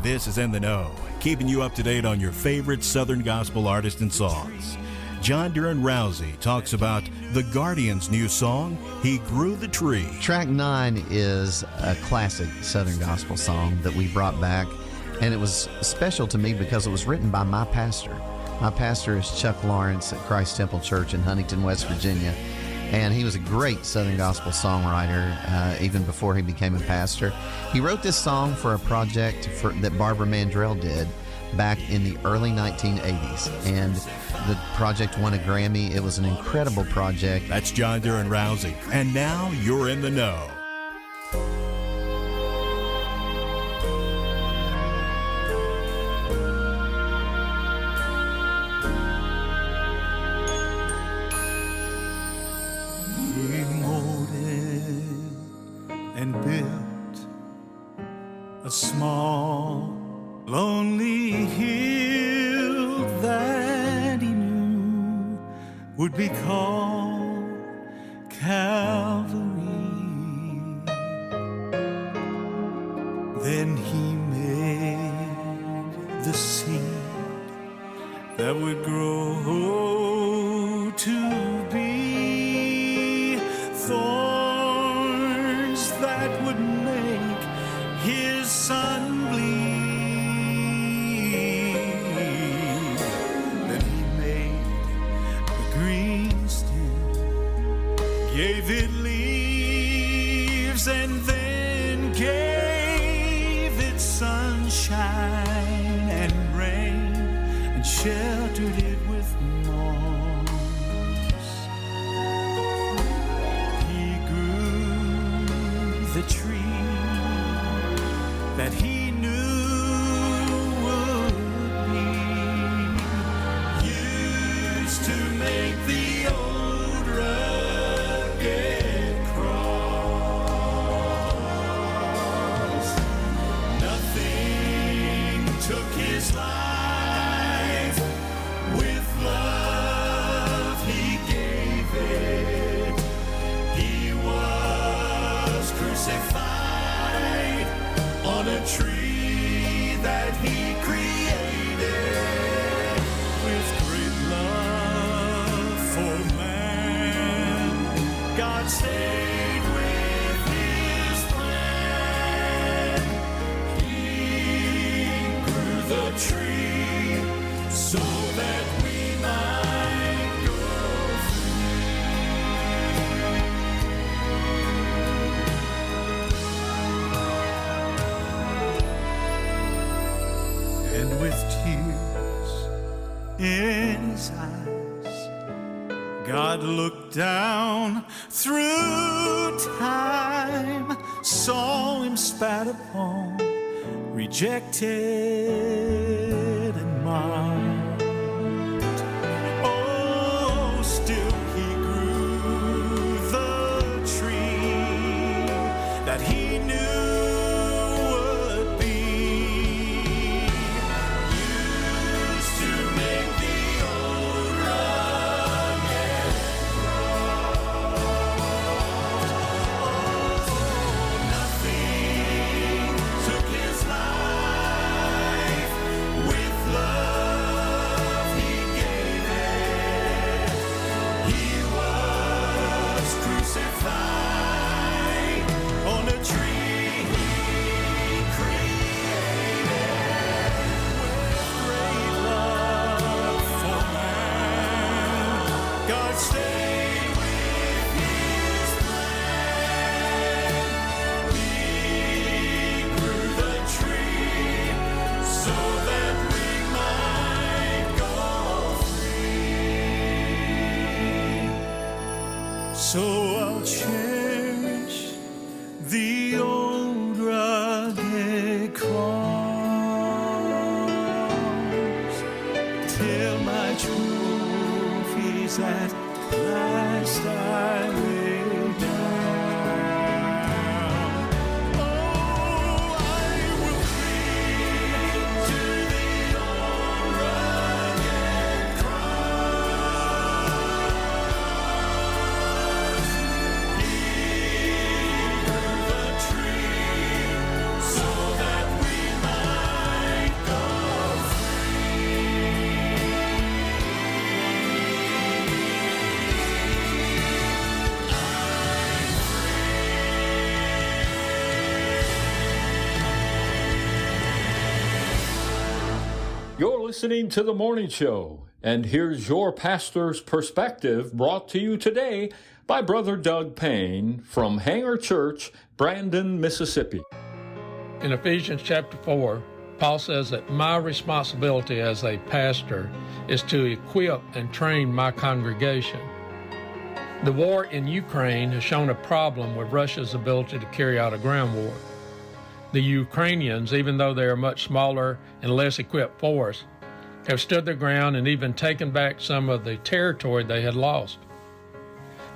This is In the Know, keeping you up to date on your favorite Southern gospel artists and songs. John Duran Rousey talks about The Guardians' new song, He Grew the Tree. Track 9 is a classic Southern gospel song that we brought back, and it was special to me because it was written by my pastor. My pastor is Chuck Lawrence at Christ Temple Church in Huntington, West Virginia, and he was a great Southern gospel songwriter even before he became a pastor. He wrote this song for a project that Barbara Mandrell did back in the early 1980s, and the project won a Grammy. It was an incredible project. That's John Duran Rousey, and now you're in the know. He molded and built a small, lonely hill that He knew would be called Calvary. Then He made the seed that would grow to be thorns that would make His Son bleed. Then He made the green stem, gave it leaves, and then gave it sunshine and rain, and sheltered it with moss. He grew the tree that He knew would be used to make the old rugged cross. Nothing took His life. With love He gave it. He was crucified on a tree that He created. With great love for man, God stayed with His plan. He grew the tree so that we might go free. And with tears in His eyes, God looked down through time, saw him spat upon, rejected and mocked. Oh, still he grew the tree that he knew would be used to make the old rugged cross. Oh, nothing took his life. With love he gave it. He was crucified on a tree he created with great love for man. God stayed with his plan. He grew the tree so that we might go free. So I'll cherish the old rugged cross till my trophies at last I lay down. Oh, I will cling to the old rugged cross. He grew the tree so that we might go You're listening to The Morning Show, and here's your pastor's perspective brought to you today by Brother Doug Payne from Hanger Church, Brandon, Mississippi. In Ephesians chapter 4, Paul says that my responsibility as a pastor is to equip and train my congregation. The war in Ukraine has shown a problem with Russia's ability to carry out a ground war. The Ukrainians, even though they are a much smaller and less equipped force, have stood their ground and even taken back some of the territory they had lost.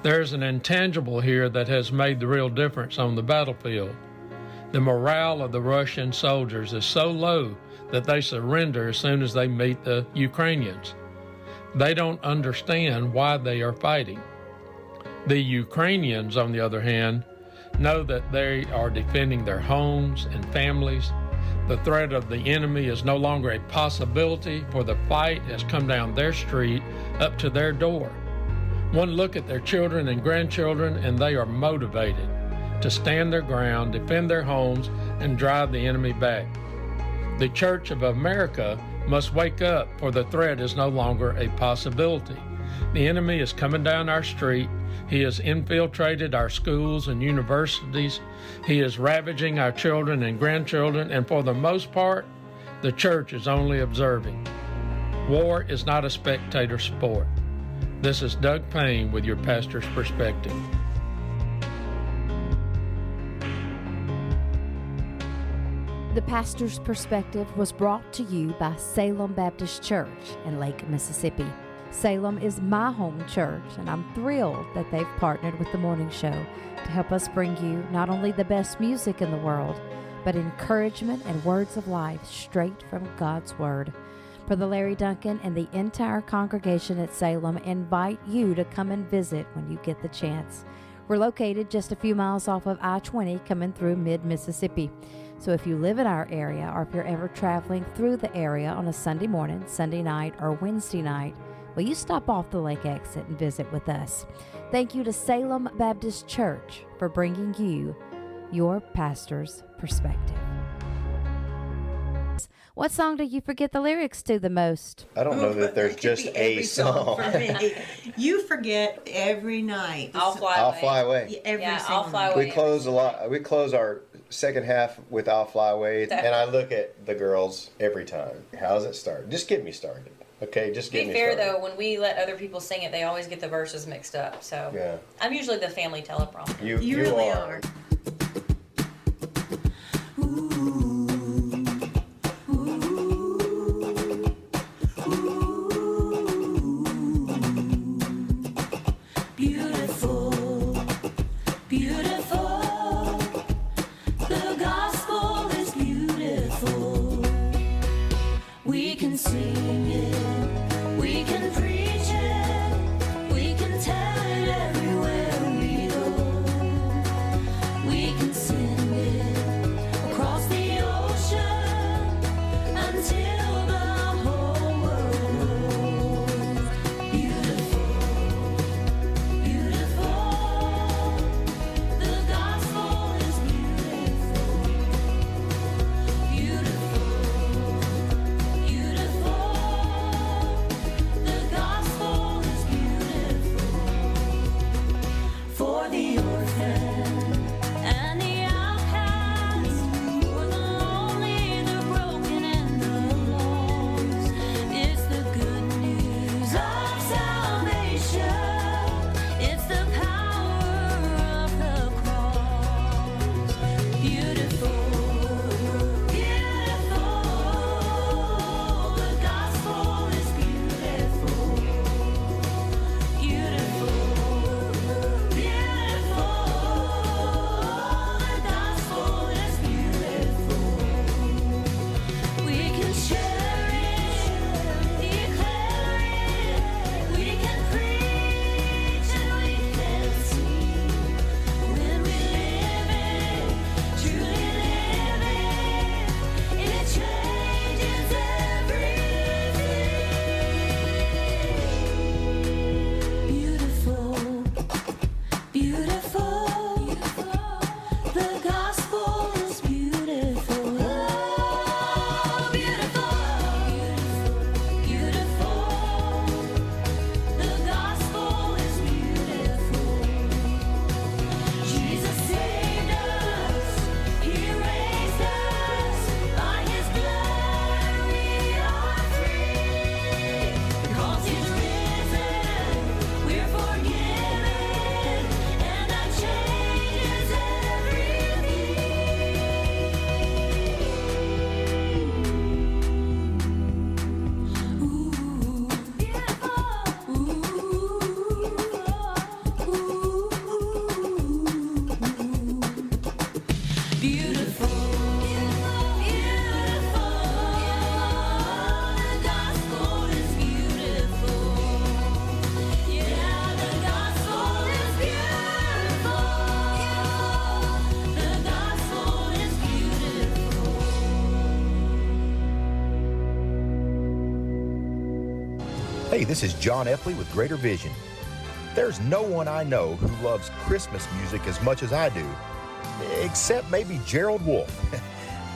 There's an intangible here that has made the real difference on the battlefield. The morale of the Russian soldiers is so low that they surrender as soon as they meet the Ukrainians. They don't understand why they are fighting. The Ukrainians, on the other hand, know that they are defending their homes and families. The threat of the enemy is no longer a possibility, for the fight has come down their street up to their door. One look at their children and grandchildren and they are motivated to stand their ground, defend their homes, and drive the enemy back. The Church of America must wake up, for the threat is no longer a possibility. The enemy is coming down our street. He has infiltrated our schools and universities. He is ravaging our children and grandchildren, and for the most part, the church is only observing. War is not a spectator sport. This is Doug Payne with your pastor's perspective. The Pastor's Perspective was brought to you by Salem Baptist Church in Lake, Mississippi. Salem is my home church, and I'm thrilled that they've partnered with The Morning Show to help us bring you not only the best music in the world, but encouragement and words of life straight from God's Word. Brother Larry Duncan and the entire congregation at Salem invite you to come and visit when you get the chance. We're located just a few miles off of I-20 coming through mid-Mississippi. So if you live in our area, or if you're ever traveling through the area on a Sunday morning, Sunday night, or Wednesday night, will you stop off the lake exit and visit with us? Thank you to Salem Baptist Church for bringing you your pastor's perspective. What song do you forget the lyrics to the most? I don't know that there's just a song. For me. You forget every night. I'll Fly Away. I'll Fly Away. We close a lot. We close our second half with I'll Fly Away, and I look at the girls every time. How's it start? Just get me started. Okay, just To get be me fair started. though, when we let other people sing it, they always get the verses mixed up. So Yeah. I'm usually the family teleprompter. You really are. Beautiful, beautiful. The gospel is beautiful. We can sing it, we can preach it, we can tell it everywhere we go. We can sing it across the ocean until the whole world knows. Beautiful, beautiful. The gospel is beautiful, beautiful, beautiful. The gospel is beautiful for the orphan and the outcast, for the lonely, the broken, and the lost. It's the good news of salvation. It's the power of the cross. Beautiful, beautiful. The gospel is beautiful, beautiful, beautiful. The gospel is beautiful. We can share it, declare it. We can preach and we can sing. When we live it, truly live it, it changes everything. Beautiful, beautiful. The gospel is beautiful. Oh, beautiful, beautiful. The gospel is beautiful. Jesus saved us. He raised us. By His blood we are free. Because He's risen, we're forgiven, and that changes beautiful, beautiful. The gospel is beautiful. Yeah, the gospel is beautiful. The gospel is beautiful. Hey, this is John Epley with Greater Vision. There's no one I know who loves Christmas music as much as I do, except maybe Gerald Wolfe.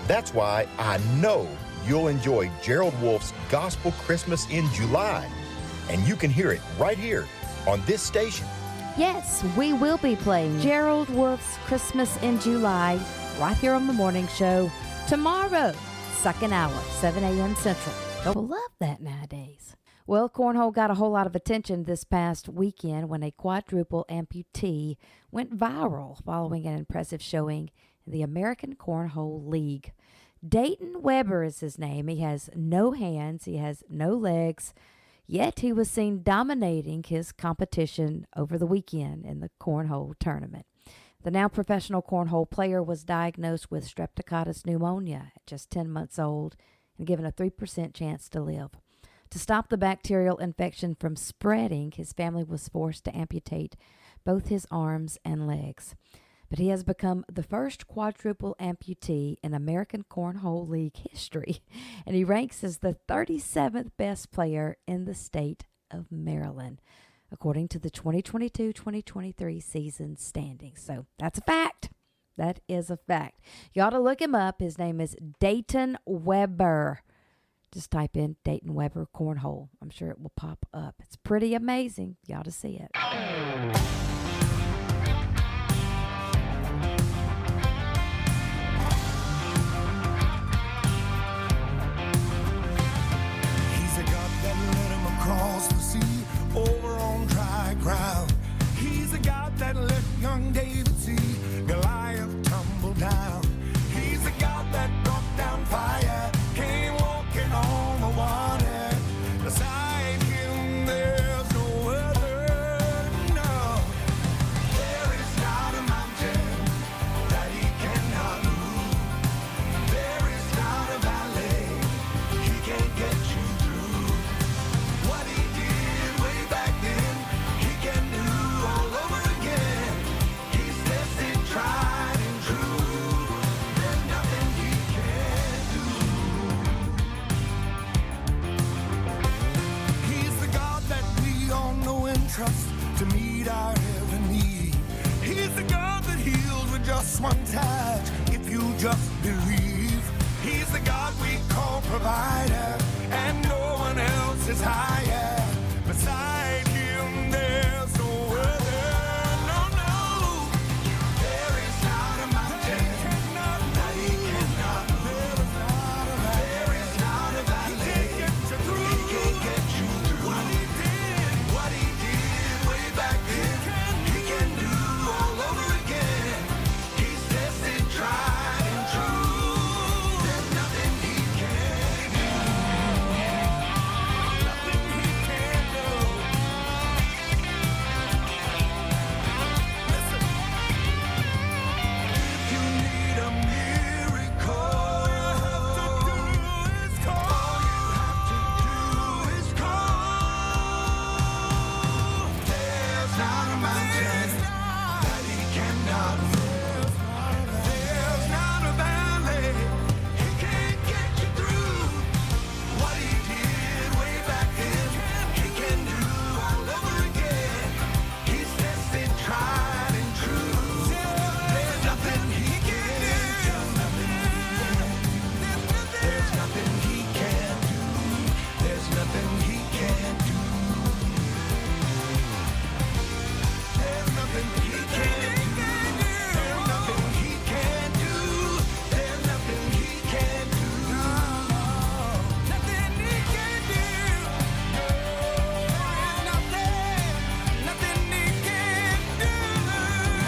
That's why I know you'll enjoy Gerald Wolfe's Gospel Christmas in July, and you can hear it right here on this station. Yes, we will be playing Gerald Wolfe's Christmas in July right here on the morning show tomorrow, second hour, 7 a.m. Central. People love that nowadays. Well, cornhole got a whole lot of attention this past weekend when a quadruple amputee went viral following an impressive showing in the American Cornhole League. Dayton Weber is his name. He has no hands, he has no legs, yet he was seen dominating his competition over the weekend in the cornhole tournament. The now professional cornhole player was diagnosed with streptococcus pneumonia at just 10 months old and given a 3% chance to live. To stop the bacterial infection from spreading, his family was forced to amputate both his arms and legs. But he has become the first quadruple amputee in American Cornhole League history, and he ranks as the 37th best player in the state of Maryland, according to the 2022-2023 season standings. So that's a fact. That is a fact. You ought to look him up. His name is Dayton Weber. Just type in Dayton Weber Cornhole. I'm sure it will pop up. It's pretty amazing. You ought to see it. He's a God that Just one touch, if you just believe. He's the God we call provider, and no one else is higher. Beside him, there's no other. No, no. There is not a mountain that he cannot move. There is not a valley he can't get you through. What he did way back then, he can do all over again. He's tested, tried, and true. There's nothing he can't do. Nothing he can't do. Listen. If you need a miracle, all you have to do is call. There's not a mountain that he cannot move. There's not a valley he can't get you through. What he did way back then, he can do all over again. He's tested, tried, and true. There's nothing he can't do. There's nothing he can't do. There's nothing he can't do. There's nothing he can't do. There's nothing he can't do. There's nothing he can't do. Nothing he can't do. Nothing he can't do.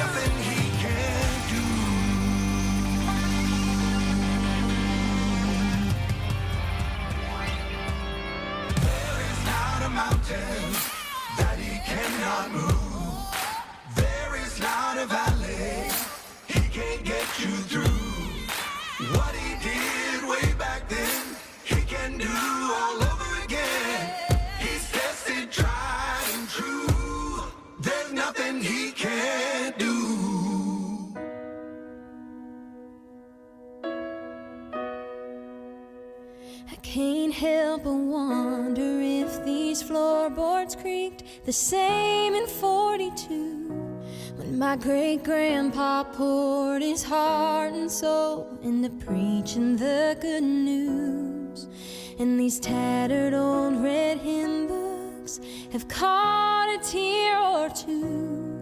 Nothing he can't do. There is not a mountain that he cannot move. There is not a valley he can't get you through. What he did way back then, he can do all over again. He's tested, tried, and true. There's nothing he can't do. I can't help but wonder if these floorboards creaked the same in 42 when my great-grandpa poured his heart and soul into preaching the good news. And these tattered old red hymn books have caught a tear or two,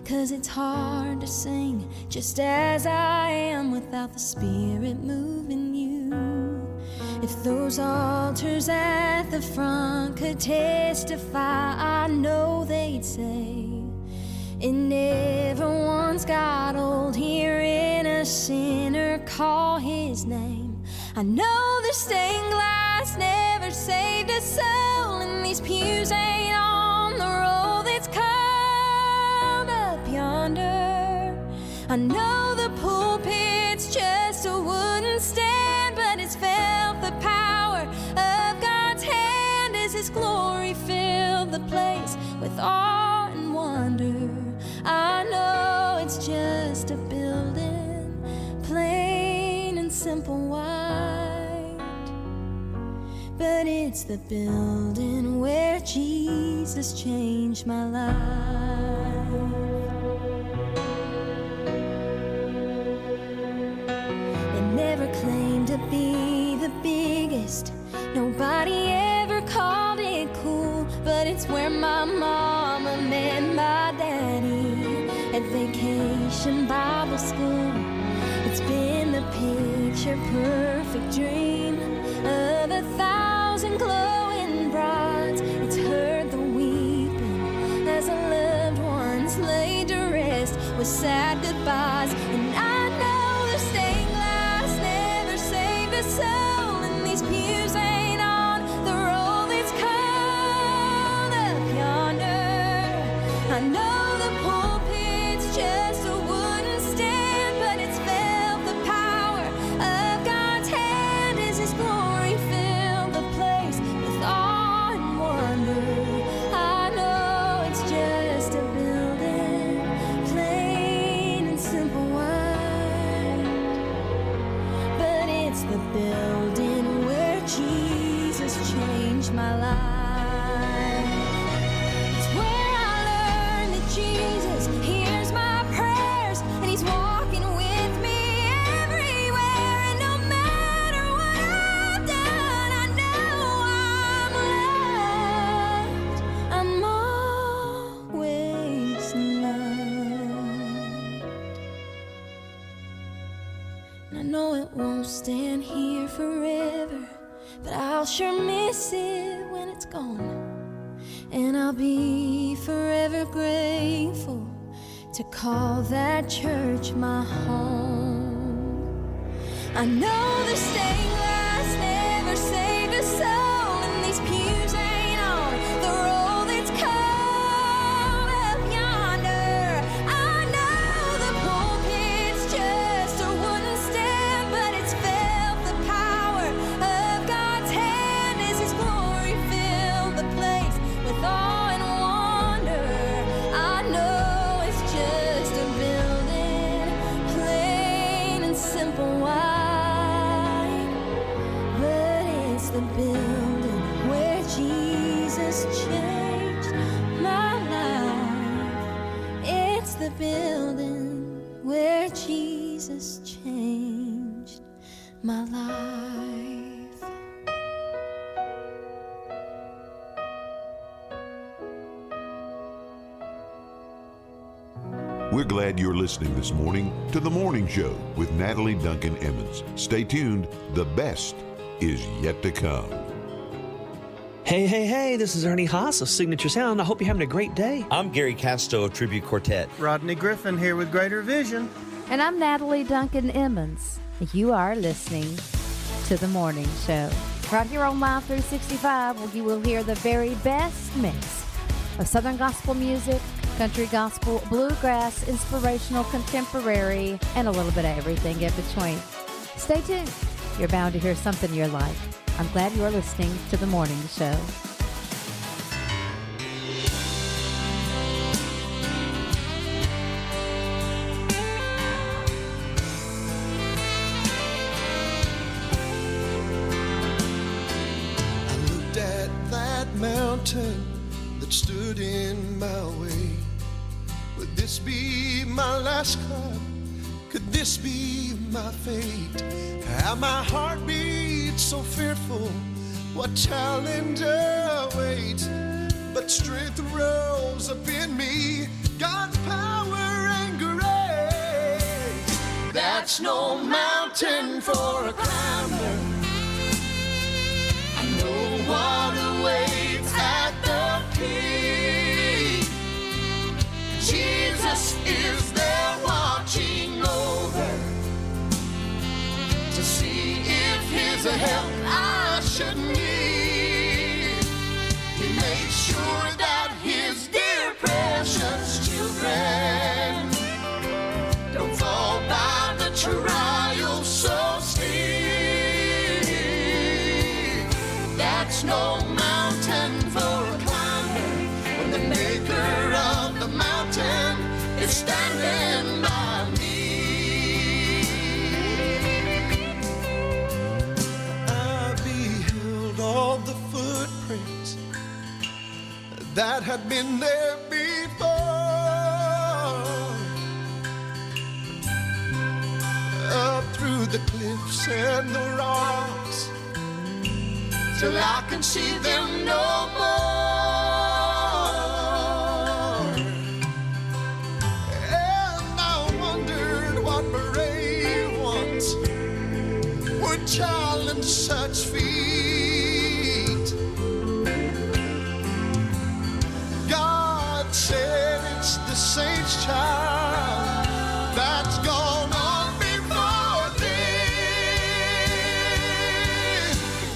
'cause it's hard to sing just as I am without the Spirit moving you. If those altars at the front could testify, I know they'd say it never once got old hearing a sinner call his name. I know the stained glass never saved a soul, and these pews ain't on the road that's called up yonder. I know the pulpit's just a wooden stand, but it's felt the power of God's hand as His glory filled the place with awe and wonder. I know it's just a building, plain and simple white, but it's the building where Jesus changed my life. It never claimed to be the biggest, nobody ever called it cool, but it's where my mama met my daddy at Vacation Bible School. It's been the picture perfect dream of 1,000 glowing brides. It's heard the weeping as the loved ones laid to rest with sad goodbyes. And I know the stained glass never saved a soul, and these pews ain't on the road that's called up yonder. I know the pulpit's just a wooden stand, but it's felt the power of God's hand as His glory filled the place with awe and wonder. I know it's just a building, plain and simple white, but it's the building where Jesus changed my life. It's where I learned that Jesus hears my prayers, and He's walking with it won't stand here forever, but I'll sure miss it when it's gone. And I'll be forever grateful to call that church my home. I know the stained glass never saved a soul, and these pews ain't on the road that's cold up yonder. I know the pulpit's just a wooden stand, but it's felt the power of God's hand as His glory filled the place with awe and wonder. I know it's just a building, plain and simple white, but it's the building where Jesus changed my life. It's the building where Jesus changed my life. We're glad you're listening this morning to The Morning Show with Natalie Duncan-Emmons. Stay tuned. The best is yet to come. Hey, this is Ernie Haas of Signature Sound. I hope you're having a great day. I'm Gary Casto of Tribute Quartet. Rodney Griffin here with Greater Vision. And I'm Natalie Duncan-Emmons. You are listening to The Morning Show. Right here on Live 365, where you will hear the very best mix of Southern gospel music, country gospel, bluegrass, inspirational, contemporary, and a little bit of everything in between. Stay tuned. You're bound to hear something you like. I'm glad you're listening to The Morning Show. I looked at that mountain that stood in my way. Would this be my last climb? Could this be my fate? How my heart beats so fearful, what challenge awaits? But strength rose up in me, God's power and grace. That's no mountain for a climber. I know what awaits at the peak. Jesus is there watching over to see if His help I should need. He made sure that His dear precious children don't fall by the trial so steep. That's no mountain for a climber when the maker of the mountain is standing by me. I beheld all the footprints that had been there before. Up through the cliffs and the rocks, till I can see them no more. And I wondered what brave ones would challenge such feat. God said it's the saint's child that's gone on before thee.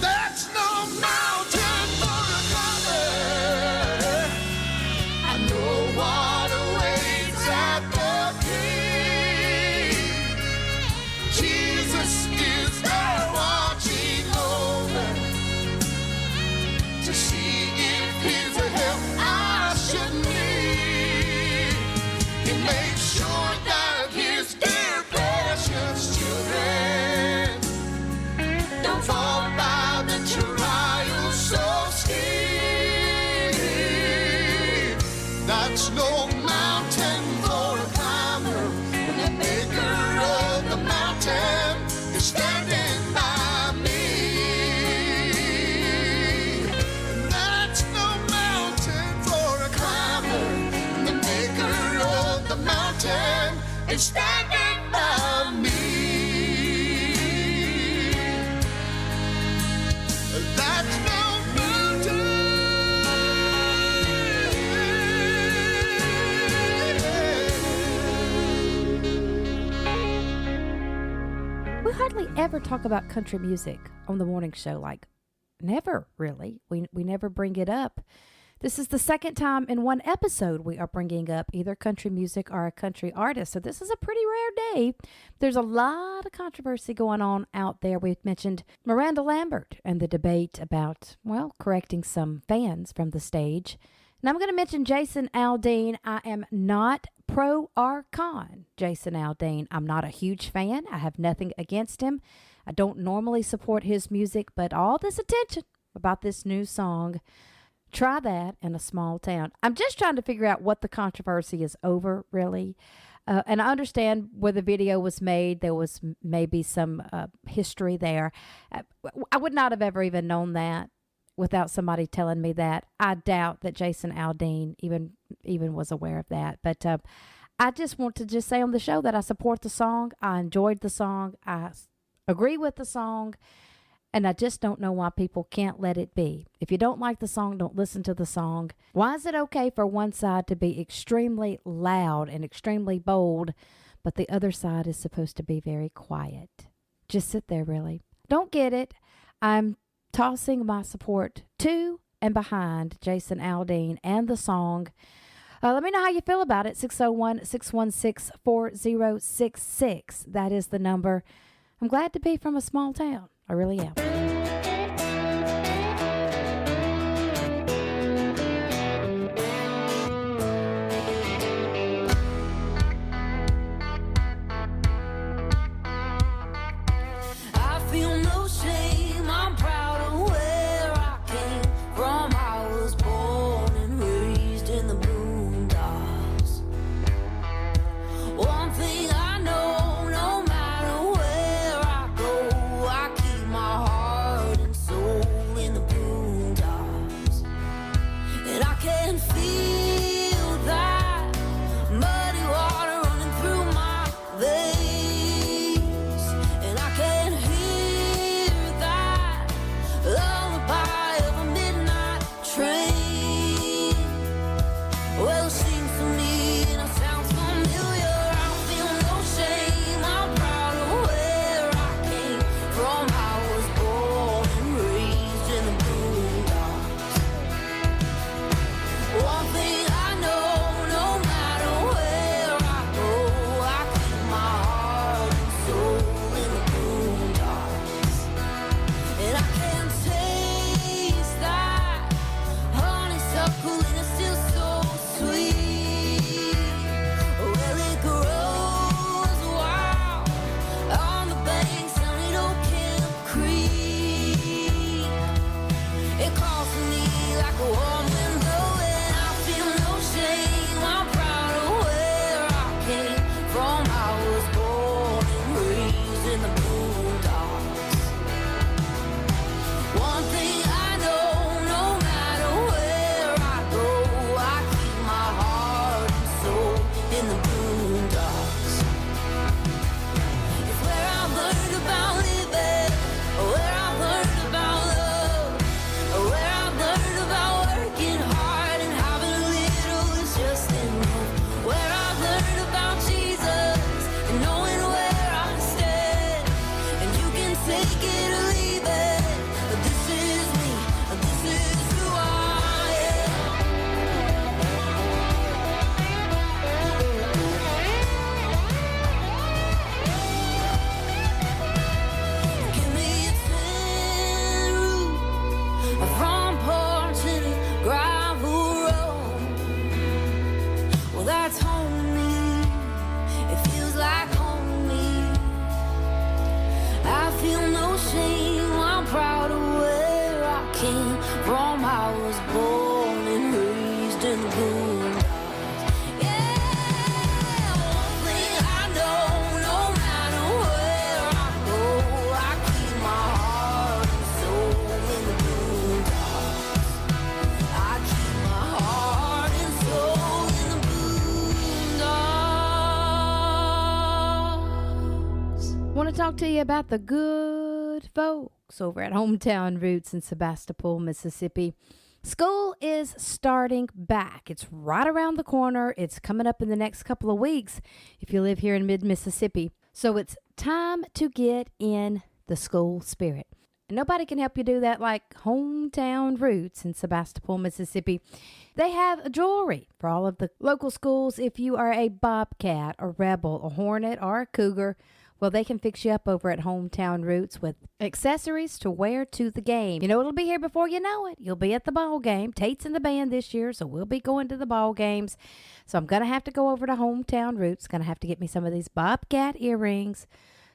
That's no mountain for a climber. I know what awaits at the peak. Jesus is there watching over to see if His help I should need. He makes sure that His dear precious children don't fall by the trial so steep. That's no mountain for a climber when the maker of the mountain is standing by me. That's no mountain for a climber when the maker of the mountain is standing by me. hardly ever talk about country music on the morning show. Like, never really. We never bring it up. This is the second time in one episode we are bringing up either country music or a country artist. So this is a pretty rare day. There's a lot of controversy going on out there. We've mentioned Miranda Lambert and the debate about, well, correcting some fans from the stage. And I'm going to mention Jason Aldean. I am not pro or con Jason Aldean. I'm not a huge fan. I have nothing against him. I don't normally support his music, but all this attention about this new song, Try That in a Small Town. I'm just trying to figure out what the controversy is over, really. And I understand where the video was made. There was maybe some history there. I would not have ever even known that without somebody telling me that. I doubt that Jason Aldean even was aware of that. But I just want to just say on the show that I support the song. I enjoyed the song. I agree with the song. And I just don't know why people can't let it be. If you don't like the song, don't listen to the song. Why is it okay for one side to be extremely loud and extremely bold, but the other side is supposed to be very quiet? Just sit there, really. Don't get it. I'm tossing my support to and behind Jason Aldean and the song. Let me know how you feel about it. 601-616-4066. That is the number. I'm glad to be from a small town. I really am. I feel no shame, I'm proud of where I came from. I was born and raised in the boondocks. One thing I know, no matter where I go, I keep my heart and soul in the boondocks. And I can feel that muddy water running through my veins. And I can hear that lullaby of a midnight train. Well, sing to me and it sounds familiar. I feel no shame, I'm proud of where I came from. I was born and raised in the boondocks. One thing I know, no matter where I go, I keep my heart and soul in the boondocks. And I can taste that honeysuckle and it's still so sweet. Well, it grows wild on the banks down at Old Camp Creek. It calls to me like a warm wind blowing. I feel no shame, I'm proud of where I came from. I was born and raised in the boondocks. One thing I know, no matter where I go, I keep my heart and soul in the boondocks. It's where I learned about living, where I learned about love, where I learned about working hard and having a little is just enough. Where I learned about Jesus and knowing where I stand. And you can take it or leave it. This is me, this is who I am. Give me a tin roof, a front porch and a gravel road. Well, that's home to me. It feels like home to me. I feel no shame, I'm proud of where I came from. I was born and raised in the boondocks. Yeah, one thing I know, no matter where I go, I keep my heart and soul in the boondocks. I keep my heart and soul in the boondocks. Want to talk to you about the good folks over at Hometown Roots in Sebastopol, Mississippi. School is starting back. It's right around the corner. It's coming up in the next couple of weeks if you live here in mid-Mississippi. So it's time to get in the school spirit. And nobody can help you do that like Hometown Roots in Sebastopol, Mississippi. They have jewelry for all of the local schools. If you are a Bobcat, a Rebel, a Hornet, or a Cougar, well, they can fix you up over at Hometown Roots with accessories to wear to the game. You know, it'll be here before you know it. You'll be at the ball game. Tate's in the band this year, so we'll be going to the ball games. So I'm going to have to go over to Hometown Roots. Going to have to get me some of these Bobcat earrings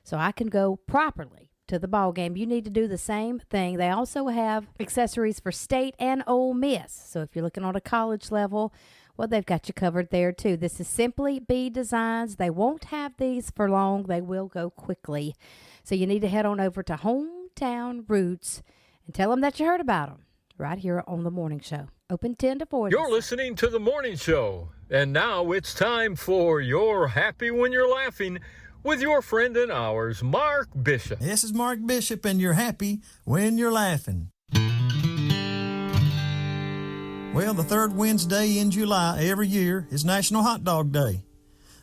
so I can go properly to the ball game. You need to do the same thing. They also have accessories for State and Ole Miss. So if you're looking on a college level, well, they've got you covered there too. This is Simply Be Designs. They won't have these for long. They will go quickly. So you need to head on over to Hometown Roots and tell them that you heard about them right here on The Morning Show. Open 10 to 4. You're listening to The Morning Show. And now it's time for You're Happy When You're Laughing with your friend and ours, Mark Bishop. This is Mark Bishop, and you're happy when you're laughing. Well, the third Wednesday in July every year is National Hot Dog Day.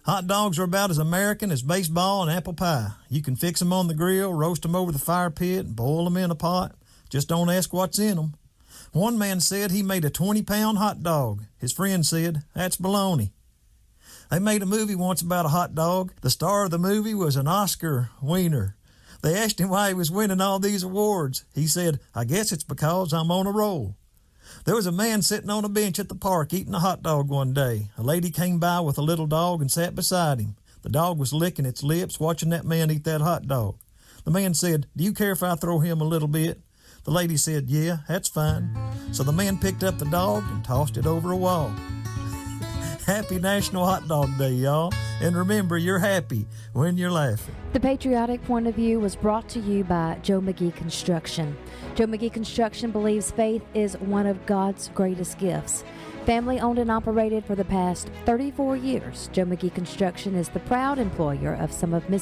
Hot dogs are about as American as baseball and apple pie. You can fix them on the grill, roast them over the fire pit, and boil them in a pot. Just don't ask what's in them. One man said he made a 20-pound hot dog. His friend said, that's baloney. They made a movie once about a hot dog. The star of the movie was an Oscar winner. They asked him why he was winning all these awards. He said, I guess it's because I'm on a roll. There was a man sitting on a bench at the park eating a hot dog one day. A lady came by with a little dog and sat beside him. The dog was licking its lips, watching that man eat that hot dog. The man said, do you care if I throw him a little bit? The lady said, yeah, that's fine. So the man picked up the dog and tossed it over a wall. Happy National Hot Dog Day, y'all. And remember, you're happy when you're laughing. The Patriotic Point of View was brought to you by Joe McGee Construction. Joe McGee Construction believes faith is one of God's greatest gifts. Family owned and operated for the past 34 years, Joe McGee Construction is the proud employer of some of